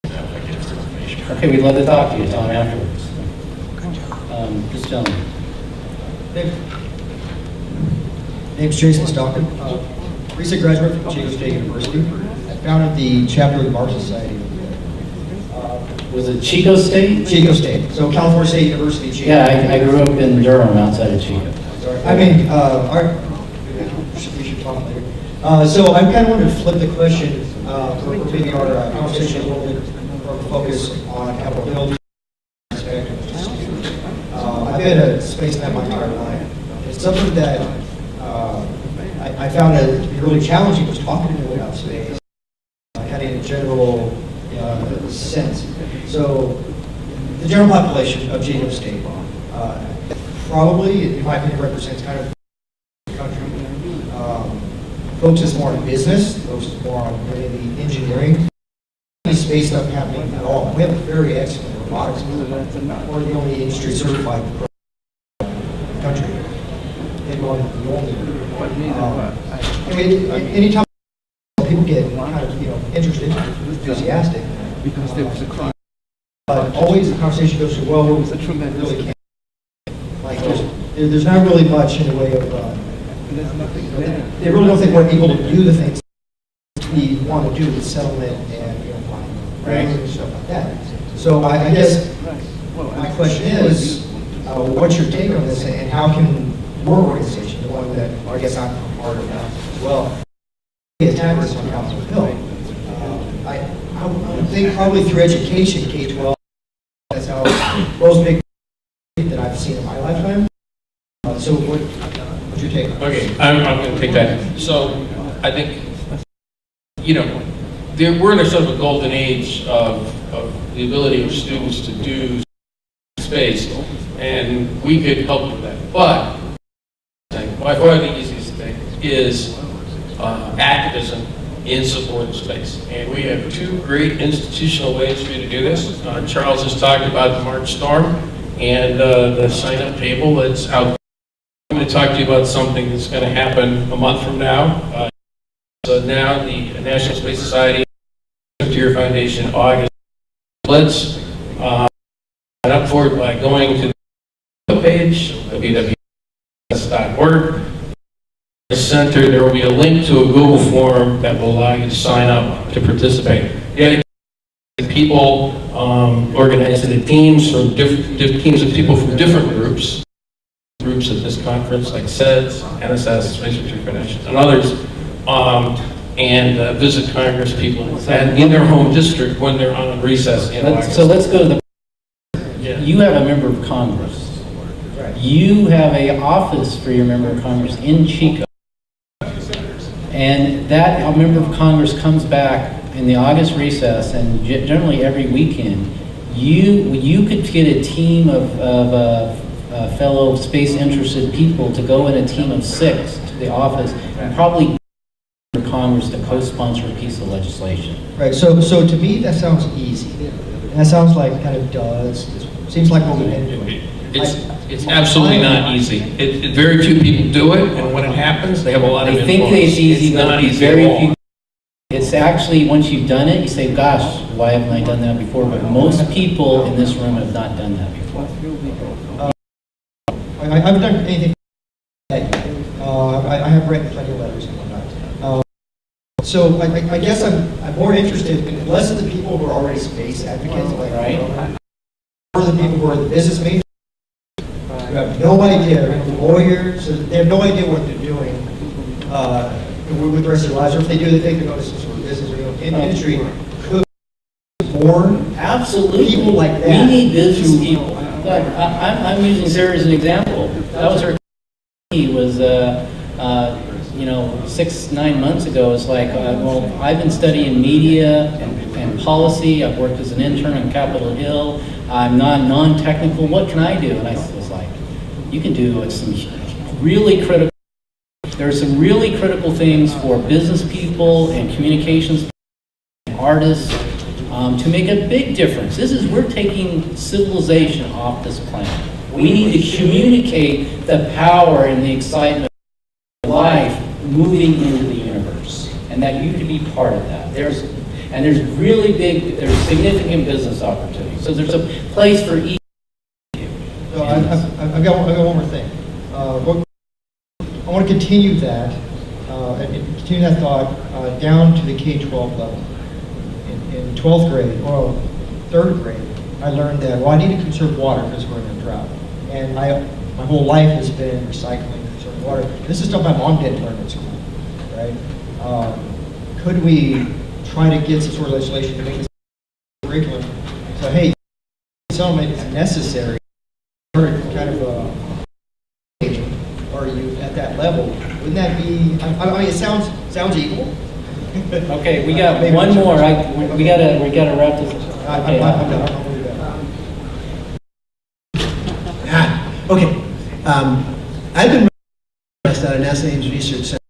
[SPEAKER 15] if I get some information.
[SPEAKER 2] Okay, we'd love to talk to you. Tell me afterwards. This gentleman.
[SPEAKER 16] name's Jason Stockton. Recent graduate from Chico State University. I founded the chapter of the Mars Society.
[SPEAKER 2] Was it Chico State?
[SPEAKER 16] Chico State. So California State University, Chico.
[SPEAKER 2] Yeah, I grew up in Durham, outside of Chico.
[SPEAKER 16] Sorry. I mean, we should talk later. So I kind of wanted to flip the question for maybe our conversation a little bit more focus on Capitol Hill. I've been a spaceman my entire life. It's something that I found it to be really challenging was talking to people about space, having a general sense. So the general population of Chico State probably, in my opinion, represents kind of the country. Focuses more on business, focuses more on maybe engineering. Any space stuff happening at all. We have a very excellent robotics group. We're the only industry certified country. Maybe one of the only. Anytime people get kind of interested, enthusiastic, because there was a crime. But always the conversation goes to, well, we really can't. Like there's not really much in the way of. They really don't think we're able to do the things we want to do with settlement and right and stuff like that. So I guess my question is, what's your take on this, and how can your organization, the one that I guess I'm part of now as well, attack this on Capitol Hill? I would think probably through education, K-12. That's how most big that I've seen in my lifetime. So what's your take?
[SPEAKER 8] Okay, I'm going to take that. So I think, we're in a sort of a golden age of the ability of students to do space, and we could help with that. But by far the easiest thing is activism in support of space. And we have two great institutional ways for you to do this. Charles has talked about the March Storm and the sign-up table that's out. I'm going to talk to you about something that's going to happen a month from now. So now the National Space Society, Frontier Foundation, August. Let's sign up for it by going to the page, www.s.org. Center, there will be a link to a Google form that will allow you to sign up to participate. Yeah, people organized into teams from teams of people from different groups at this conference, like SEDS, NSS, Space Research Foundation, and others, and visit Congress people and in their home district when they're on recess in August.
[SPEAKER 2] So let's go to the. You have a member of Congress. You have an office for your member of Congress in Chico. And that member of Congress comes back in the August recess, and generally every weekend, you could get a team of fellow space-interested people to go in a team of 6 to the office and probably for Congress to co-sponsor a piece of legislation.
[SPEAKER 16] Right. So to me, that sounds easy. That sounds like kind of does. Seems like what we've been doing.
[SPEAKER 8] It's absolutely not easy. Very few people do it, and when it happens, they have a lot of influence.
[SPEAKER 2] They think it's easy,
[SPEAKER 8] it's
[SPEAKER 2] but
[SPEAKER 8] not easy
[SPEAKER 2] very
[SPEAKER 8] at all.
[SPEAKER 2] few. It's actually, once you've done it, you say, gosh, why haven't I done that before? But most people in this room have not done that before.
[SPEAKER 16] I haven't done anything. I have written plenty of letters and whatnot. So I guess I'm more interested in less of the people who are already space advocates, like more of the people who are the business majors, who have no idea, lawyers, so they have no idea what they're doing with the rest of their lives, or if they do, they think they're going to some sort of business or industry. Could more people like that.
[SPEAKER 2] We need business people. Look, I'm using Sarah as an example. That was her. He was, 6-9 months ago. It's like, well, I've been studying media and policy. I've worked as an intern on Capitol Hill. I'm non-technical. What can I do? And I was like, you can do some really critical. There are some really critical things for business people and communications and artists to make a big difference. We're taking civilization off this planet. We need to communicate the power and the excitement of life moving into the universe, and that you can be part of that. There's significant business opportunities. So there's a place for each.
[SPEAKER 16] So I've got one more thing. want to continue that, and continue that thought down to the K-12 level. In 12th grade, or 3rd grade, I learned that, well, I need to conserve water because we're in a drought. And my whole life has been recycling, conserving water. This is stuff my mom didn't learn in school, right? Could we try to get some sort of legislation to make this curriculum? So, hey, settlement is necessary. Kind of are you at that level? Wouldn't that be? I mean, it sounds equal.
[SPEAKER 2] Okay, we got one more. We gotta wrap this. Okay.
[SPEAKER 6] Okay. I've been at a NASA Ames Research Center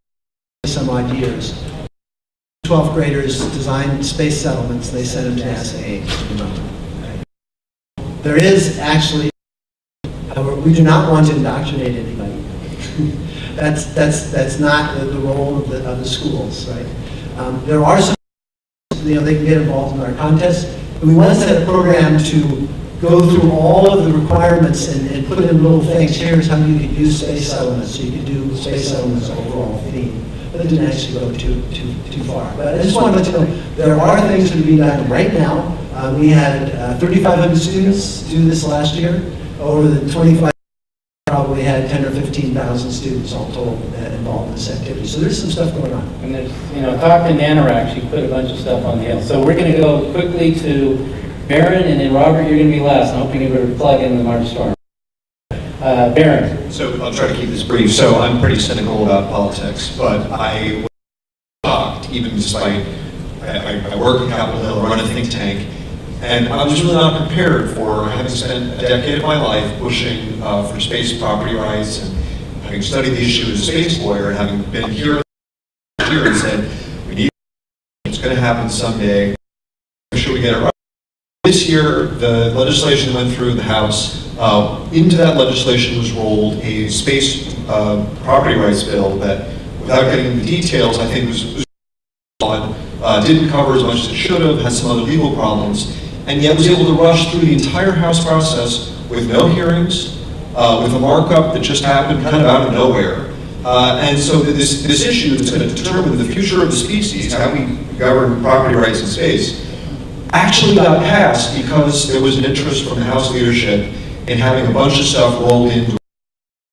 [SPEAKER 6] for some odd years. 12th graders designed space settlements. They sent them to NASA Ames. There is actually. We do not want to indoctrinate anybody. that's not the role of the schools, right? There are some, they can get involved in our contests. We want to set a program to go through all of the requirements and put in little things. Here's how you could use space settlements. So you could do space settlements overall theme. But it didn't actually go too far. But I just want to let you know, there are things that are being done right now. We had 3,500 students do this last year. Over the 25, probably had 10 or 15,000 students all told involved in this activity. So there's some stuff going on.
[SPEAKER 2] And there's, talk to NanoRack, she put a bunch of stuff on the hill. So we're going to go quickly to Baron, and then Robert, you're going to be last. I hope you can plug in the March Storm. Baron.
[SPEAKER 17] So I'll try to keep this brief. So I'm pretty cynical about politics, but I was shocked, even despite I work in Capitol Hill, run a think tank, and I was really not prepared for having spent a decade of my life pushing for space property rights and having studied the issue as a space lawyer and having been here and said, we need it's going to happen someday. Make sure we get it right. This year, the legislation went through the House. Into that legislation was rolled a space property rights bill that, without getting into the details, I think was flawed, didn't cover as much as it should have, had some other legal problems, and yet was able to rush through the entire House process with no hearings, with a markup that just happened kind of out of nowhere. And so this issue that's going to determine the future of the species, how we govern property rights in space, actually got passed because there was an interest from the House leadership in having a bunch of stuff rolled into the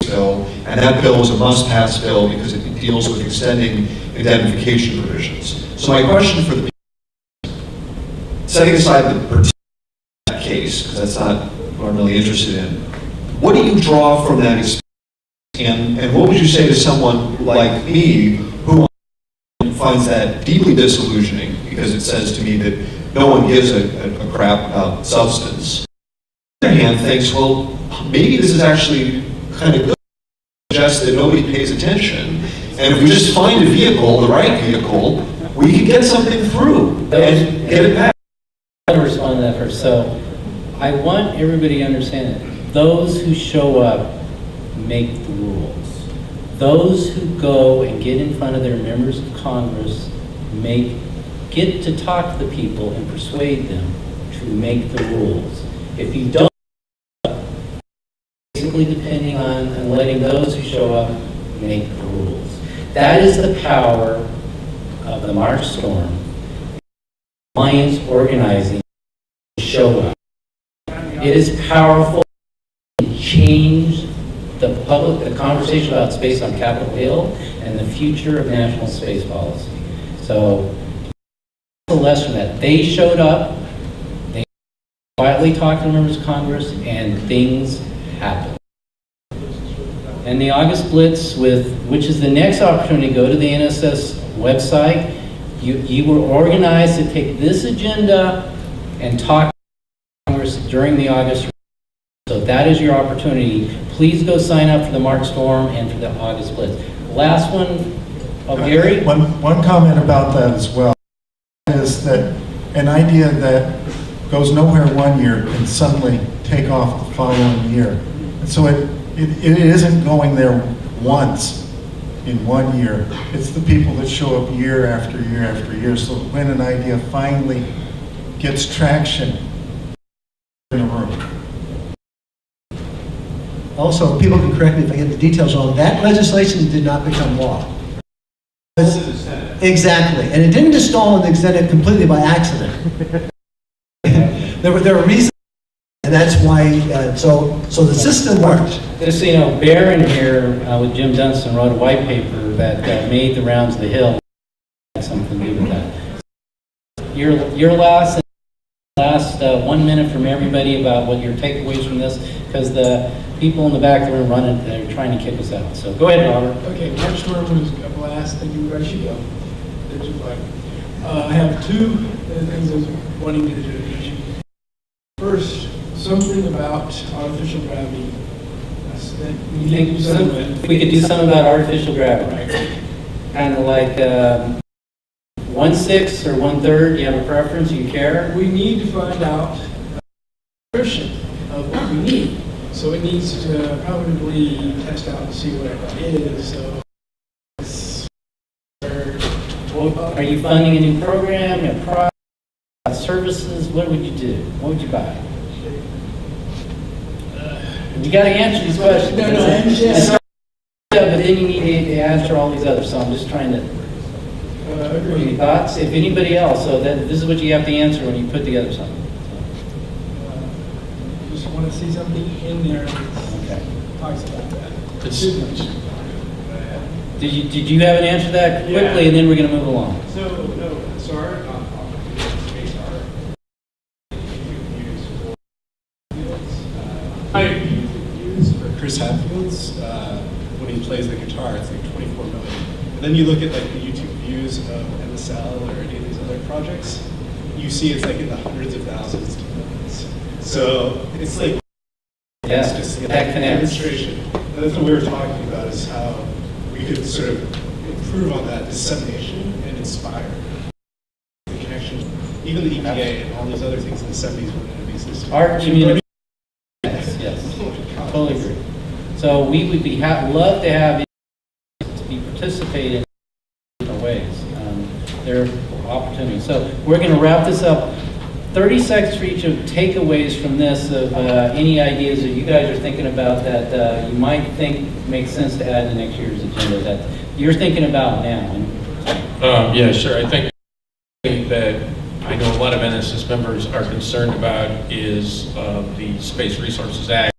[SPEAKER 17] bill, and that bill was a must-pass bill because it deals with extending identification provisions. So my question for the people, setting aside the particular case, because that's not what I'm really interested in, what do you draw from that experience, and what would you say to someone like me who finds that deeply disillusioning because it says to me that no one gives a crap about substance? On the other hand, thinks, well, maybe this is actually kind of good. Suggests that nobody pays attention, and if we just find a vehicle, the right vehicle, we can get something through and get it back.
[SPEAKER 2] I'll respond to that first. So I want everybody to understand that those who show up make the rules. Those who go and get in front of their members of Congress get to talk to the people and persuade them to make the rules. If you don't, basically depending on letting those who show up make the rules. That is the power of the March Storm. Alliance organizing to show up. It is powerful to change the conversation about space on Capitol Hill and the future of national space policy. So, the lesson that they showed up, they quietly talked to members of Congress, and things happened. And the August Blitz, which is the next opportunity, go to the NSS website. You were organized to take this agenda and talk to Congress during the August. So that is your opportunity. Please go sign up for the March Storm and for the August Blitz. Last one, Gary?
[SPEAKER 10] One comment about that as well is that an idea that goes nowhere one year can suddenly take off the following year. And so it isn't going there once in 1 year. It's the people that show up year after year after year. So when an idea finally gets traction in a room.
[SPEAKER 6] also, people can correct me if I get the details wrong, that legislation did not become law. Exactly, and it didn't just stall in the Senate completely by accident. there were reasons, and that's why, so the system worked.
[SPEAKER 2] Just so you know, Barron here with Jim Dunstan wrote a white paper that made the rounds of the Hill. Had something to do with that. Your last 1 minute from everybody about what your takeaways from this, because the people in the back of the room running, they're trying to kick us out. So go ahead, Robert.
[SPEAKER 18] Okay, March storm was a blast. Thank you. Where should go? I have two things I was wanting to do. First, something about artificial gravity.
[SPEAKER 2] You think we could do something about artificial gravity? Right. Kind of like 1/6 or 1/3. You have a preference? You care?
[SPEAKER 18] We need to find out the version of what we need. So it needs to probably test out and see what it is. So.
[SPEAKER 2] Are you funding a new program, a product, services? What would you do? What would you buy? You got to answer these questions.
[SPEAKER 18] No, I understand.
[SPEAKER 2] But then you need to answer all these others. So I'm just trying to. Any thoughts? If anybody else, so this is what you have to answer when you put together something.
[SPEAKER 18] Just want to see something in there that talks about that.
[SPEAKER 2] Did you have an answer to that quickly, and then we're going to move along?
[SPEAKER 18] So our space art
[SPEAKER 4] use for Chris Hadfield's when he plays the guitar, it's like 24 million. And then you look at like the YouTube views of MSL or any of these other projects, you see it's like in the hundreds of thousands to millions. So it's like it's just like a demonstration. And that's what we were talking about, is how we could sort of improve on that dissemination and inspire the connection. Even the EPA and all those other things in the 70s wouldn't have existed.
[SPEAKER 2] Art community. Yes, totally agree. So we would love to have you to be participating in different ways. There are opportunities. So we're going to wrap this up. 30 seconds for each of takeaways from this of any ideas that you guys are thinking about that you might think makes sense to add to next year's agenda that you're thinking about now.
[SPEAKER 8] Yeah, sure. I think that I know a lot of NSS members are concerned about is the Space Resources Act,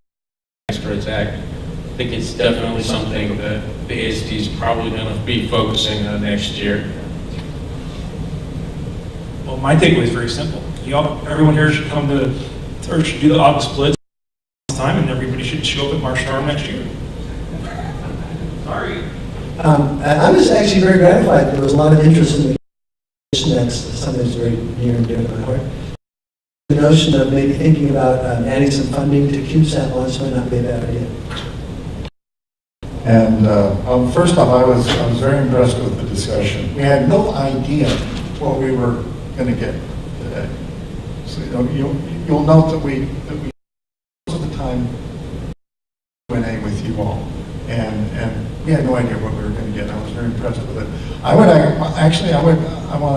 [SPEAKER 8] Asteroids Act. I think it's definitely something that the ASD is probably going to be focusing on next year.
[SPEAKER 5] Well, my takeaway is very simple. Everyone here should come to, or should do the August Blitz this time, and everybody should show up at March Storm next year. Sorry.
[SPEAKER 6] I was actually very gratified. There was a lot of interest in the mission. That's something that's very near and dear to my heart. The notion of maybe thinking about adding some funding to CubeSat launch might not be a bad idea.
[SPEAKER 10] And first off, I was very impressed with the discussion. We had no idea what we were going to get today. So you'll note that we most of the time Q&A with you all, and we had no idea what we were going to get. I was very impressed with it. I want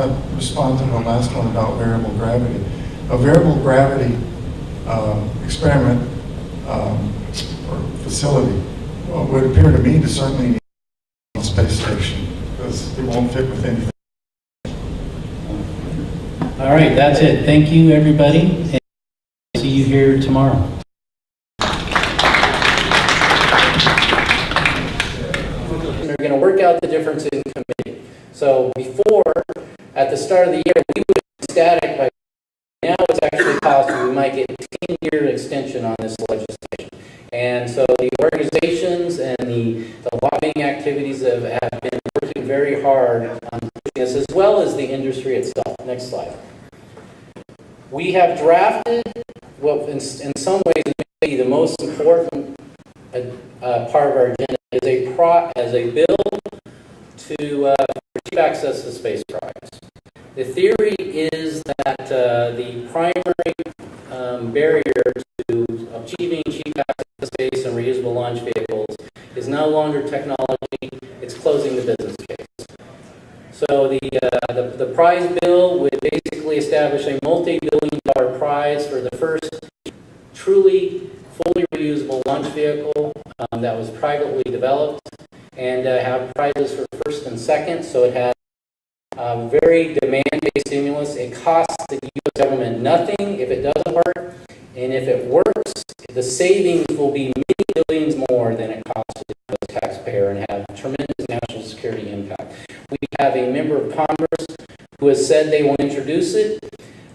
[SPEAKER 10] to respond to the last one about variable gravity. A variable gravity experiment or facility would appear to me to certainly need a space station because it won't fit with anything.
[SPEAKER 2] All right, that's it. Thank you, everybody. And see you here tomorrow. We're going to work out the difference in committee. So before, at the start of the year, we would be static by now it's actually possible we might get a 10-year extension on this legislation. And so the organizations and the lobbying activities have been working very hard on pushing this, as well as the industry itself. Next slide. We have drafted what in some ways may be the most important part of our agenda is a bill to cheap access to space prize. The theory is that the primary barrier to achieving cheap access to space and reusable launch vehicles is no longer technology, it's closing the business case. So the prize bill would basically establish a multi-billion-dollar prize for the first truly fully reusable launch vehicle that was privately developed and have prizes for first and second. So it has very demand-based stimulus. It costs the U.S. government nothing if it doesn't work, and if it works, the savings will be many billions more than it costs the U.S. taxpayer and have tremendous national security impact. We have a member of Congress who has said they will introduce it.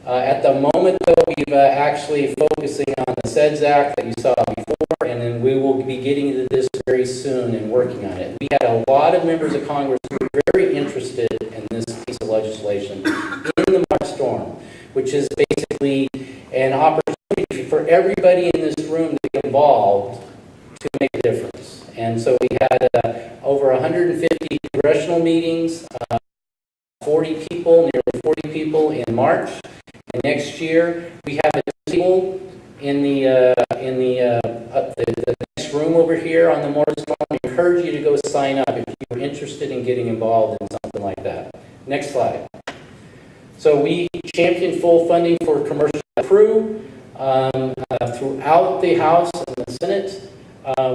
[SPEAKER 2] At the moment, though, we've actually focusing on the SEDS Act that you saw before, and then we will be getting into this very soon and working on it. We had a lot of members of Congress who were very interested in this piece of legislation in the March storm, which is basically an opportunity for everybody in this room to get involved to make a difference. And so we had over 150 congressional meetings, 40 people, nearly 40 people in March. And next year, we have a table in the next room over here on the Morris Farm. I encourage you to go sign up if you're interested in getting involved in something like that. Next slide. So we champion full funding for commercial crew throughout the House and the Senate.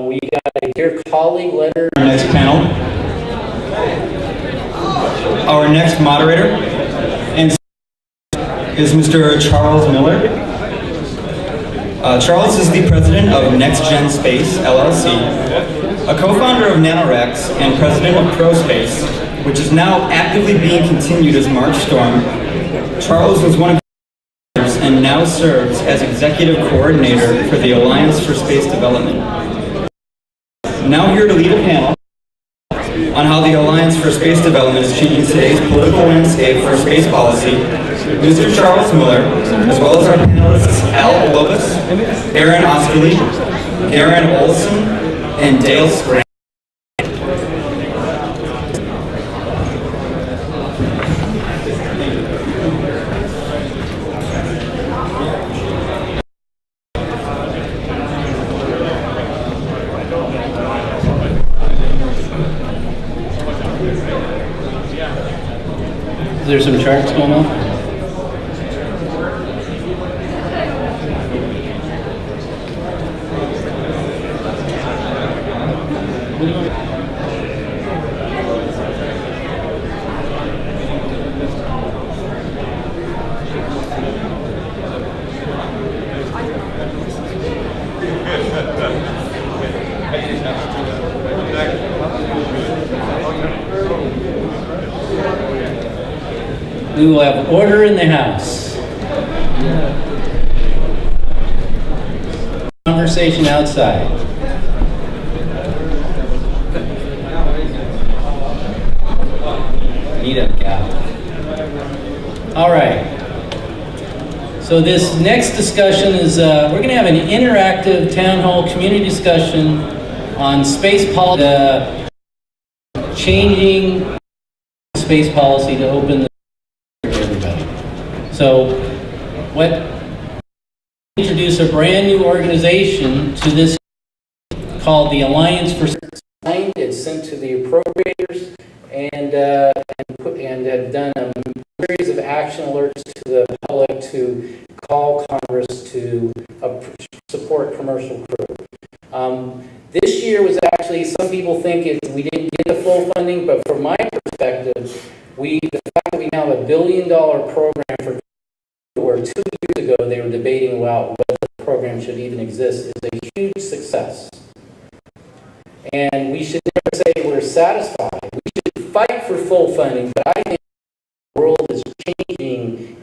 [SPEAKER 2] We got a dear colleague letter.
[SPEAKER 1] Our next panel. Our next moderator and is Mr. Charles Miller. Charles is the president of Next Gen Space, LLC, a co-founder of NanoRex and president of ProSpace, which is now actively being continued as March Storm. Charles was one of the and now serves as executive coordinator for the Alliance for Space Development. Now here to lead a panel on how the Alliance for Space Development is changing today's political landscape for space policy, Mr. Charles Miller, as well as our panelists Al Lobus, Aaron Osterly, Aaron Olson, and Dale Scranton.
[SPEAKER 2] Is there some charts going on? We will have order in the House. Conversation outside. Need a gavel. All right. So this next discussion is, we're going to have an interactive town hall community discussion on space policy, changing space policy to open the So, introduce a brand new organization to this called the Alliance for Space. It's sent to the appropriators and have done a series of action alerts to the public to call Congress to support commercial crew. This year was actually, some people think we didn't get the full funding, but from my perspective, the fact that we now have $1 billion program for where 2 years ago they were debating about whether the program should even exist is a huge success. And we should never say we're satisfied. We should fight for full funding, but I think the world is changing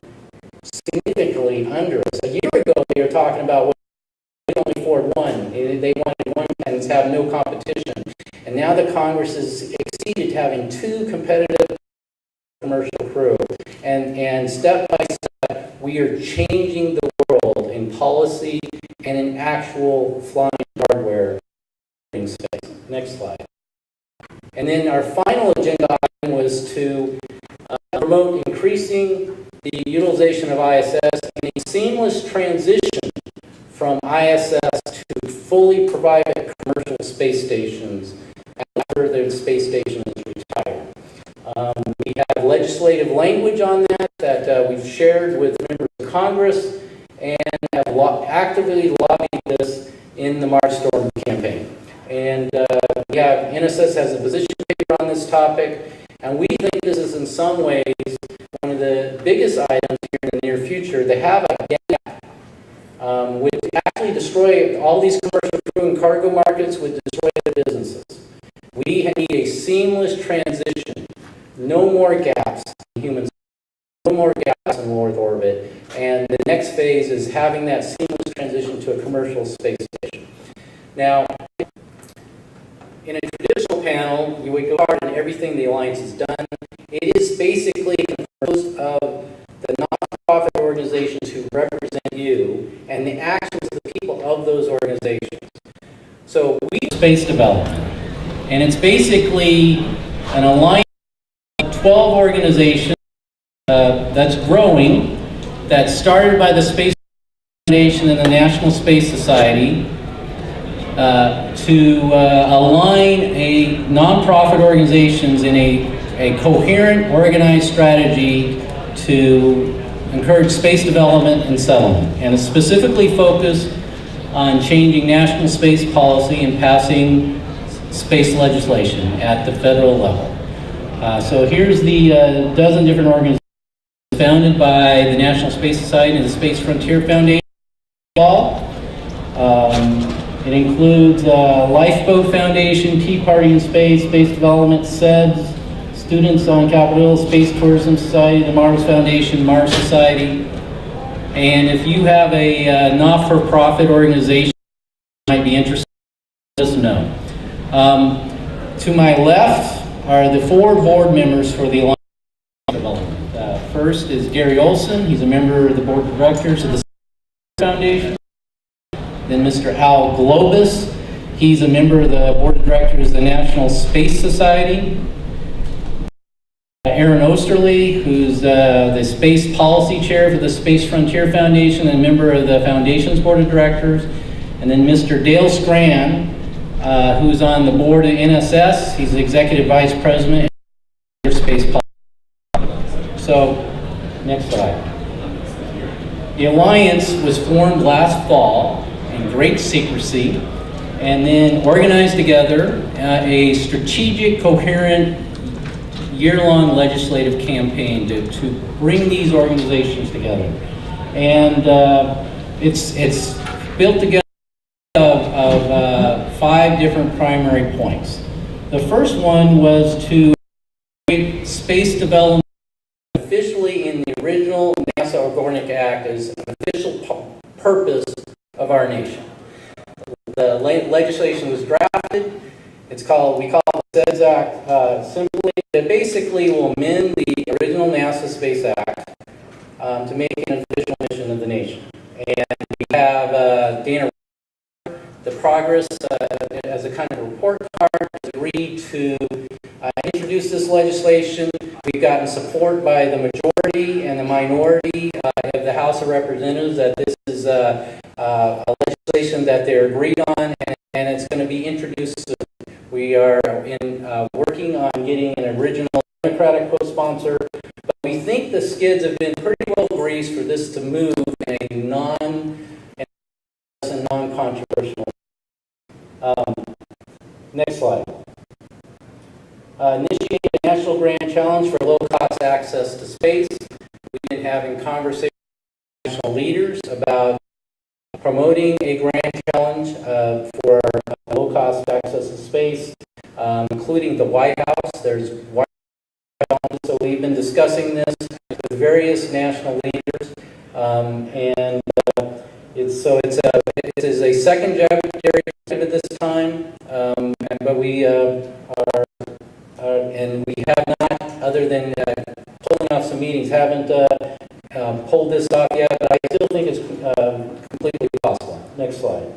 [SPEAKER 2] significantly under us. A year ago they were talking about we can only afford one. They wanted one and have no competition. And now the Congress has exceeded having 2 competitive commercial crew. And step by step, we are changing the world in policy and in actual flying hardware in space. Next slide. And then our final agenda item was to promote increasing the utilization of ISS and a seamless transition from ISS to fully private commercial space stations after the space station is retired. We have legislative language on that we've shared with members of Congress and have actively lobbied this in the March Storm campaign. And paper on this topic, and we think this is in some ways one of the biggest items here in the near future. They have a gap, would actually destroy all these commercial crew and cargo markets, would destroy their businesses. We need a seamless transition, no more gaps in humans, no more gaps in low Earth orbit, and the next phase is having that seamless transition to a commercial space station. Now, in a traditional panel, you would go hard on everything the Alliance has done. It is basically composed of the nonprofit organizations who represent you and the actions of the people of those organizations. So we space development, and it's basically an alliance of 12 organizations that's growing, that's started by the Space Foundation and the National Space Society, to align a nonprofit organizations in a coherent, organized strategy to encourage space development and settlement, and is specifically focused on changing national space policy and passing space legislation at the federal level. So here's the dozen different organizations founded by the National Space Society and the Space Frontier Foundation. It includes Lifeboat Foundation, Tea Party in Space, Space Development, SEDS, Students on Capitol Hill, Space Tourism Society, the Mars Foundation, Mars Society. And if you have a not-for-profit organization that might be interested, let us know. To my left are the 4 board members for the Alliance Development. First is Gary Olson. He's a member of the board of directors of the Foundation. Then Mr. Al Globus. He's a member of the board of directors of the National Space Society. Aaron Osterly, who's the space policy chair for the Space Frontier Foundation and member of the foundation's board of directors. And then Mr. Dale Scran, who's on the board of NSS. He's the executive vice president of space policy. So, next slide. The Alliance was formed last fall in great secrecy, and then organized together a strategic, coherent, year-long legislative campaign to bring these organizations together. And it's built together of 5 different primary points. The first one was to create space development officially in the original NASA Organic Act as an official purpose of our nation. The legislation was drafted. We call it the SEDS Act simply. It basically will amend the original NASA Space Act to make it an official mission of the nation. And we have Dana, the progress as a kind of report card, has agreed to introduce this legislation. We've gotten support by the majority and the minority of the House of Representatives that this is a legislation that they're agreed on, and it's going to be introduced soon. We are working on getting an original Democratic co-sponsor, but we think the skids have been pretty well greased for this to move in a non-controversial. Next slide. Initiate a national grant challenge for low-cost access to space. We've been having conversations with national leaders about promoting a grant challenge for low-cost access to space, including the White House. There's White House, so we've been discussing this with various national leaders, and it is a secondary at this time, but we and we have not, other than pulling off some meetings, haven't pulled this off yet, but I still think it's completely possible. Next slide.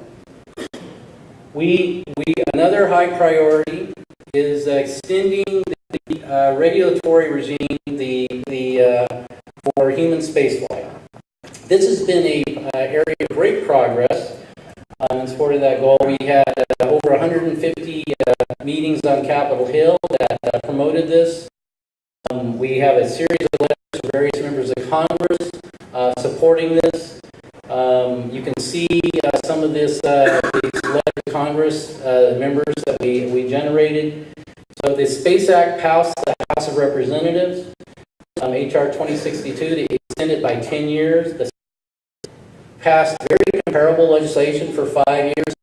[SPEAKER 2] Another high priority is extending the regulatory regime for human spaceflight. This has been an area of great progress in support of that goal. We had over 150 meetings on Capitol Hill that promoted this. We have a series of letters from various members of Congress supporting this. You can see some of these letters to Congress members that we generated. So So the Space Act passed the House of Representatives, HR 2062, to extend it by 10 years. The passed very comparable legislation for 5 years,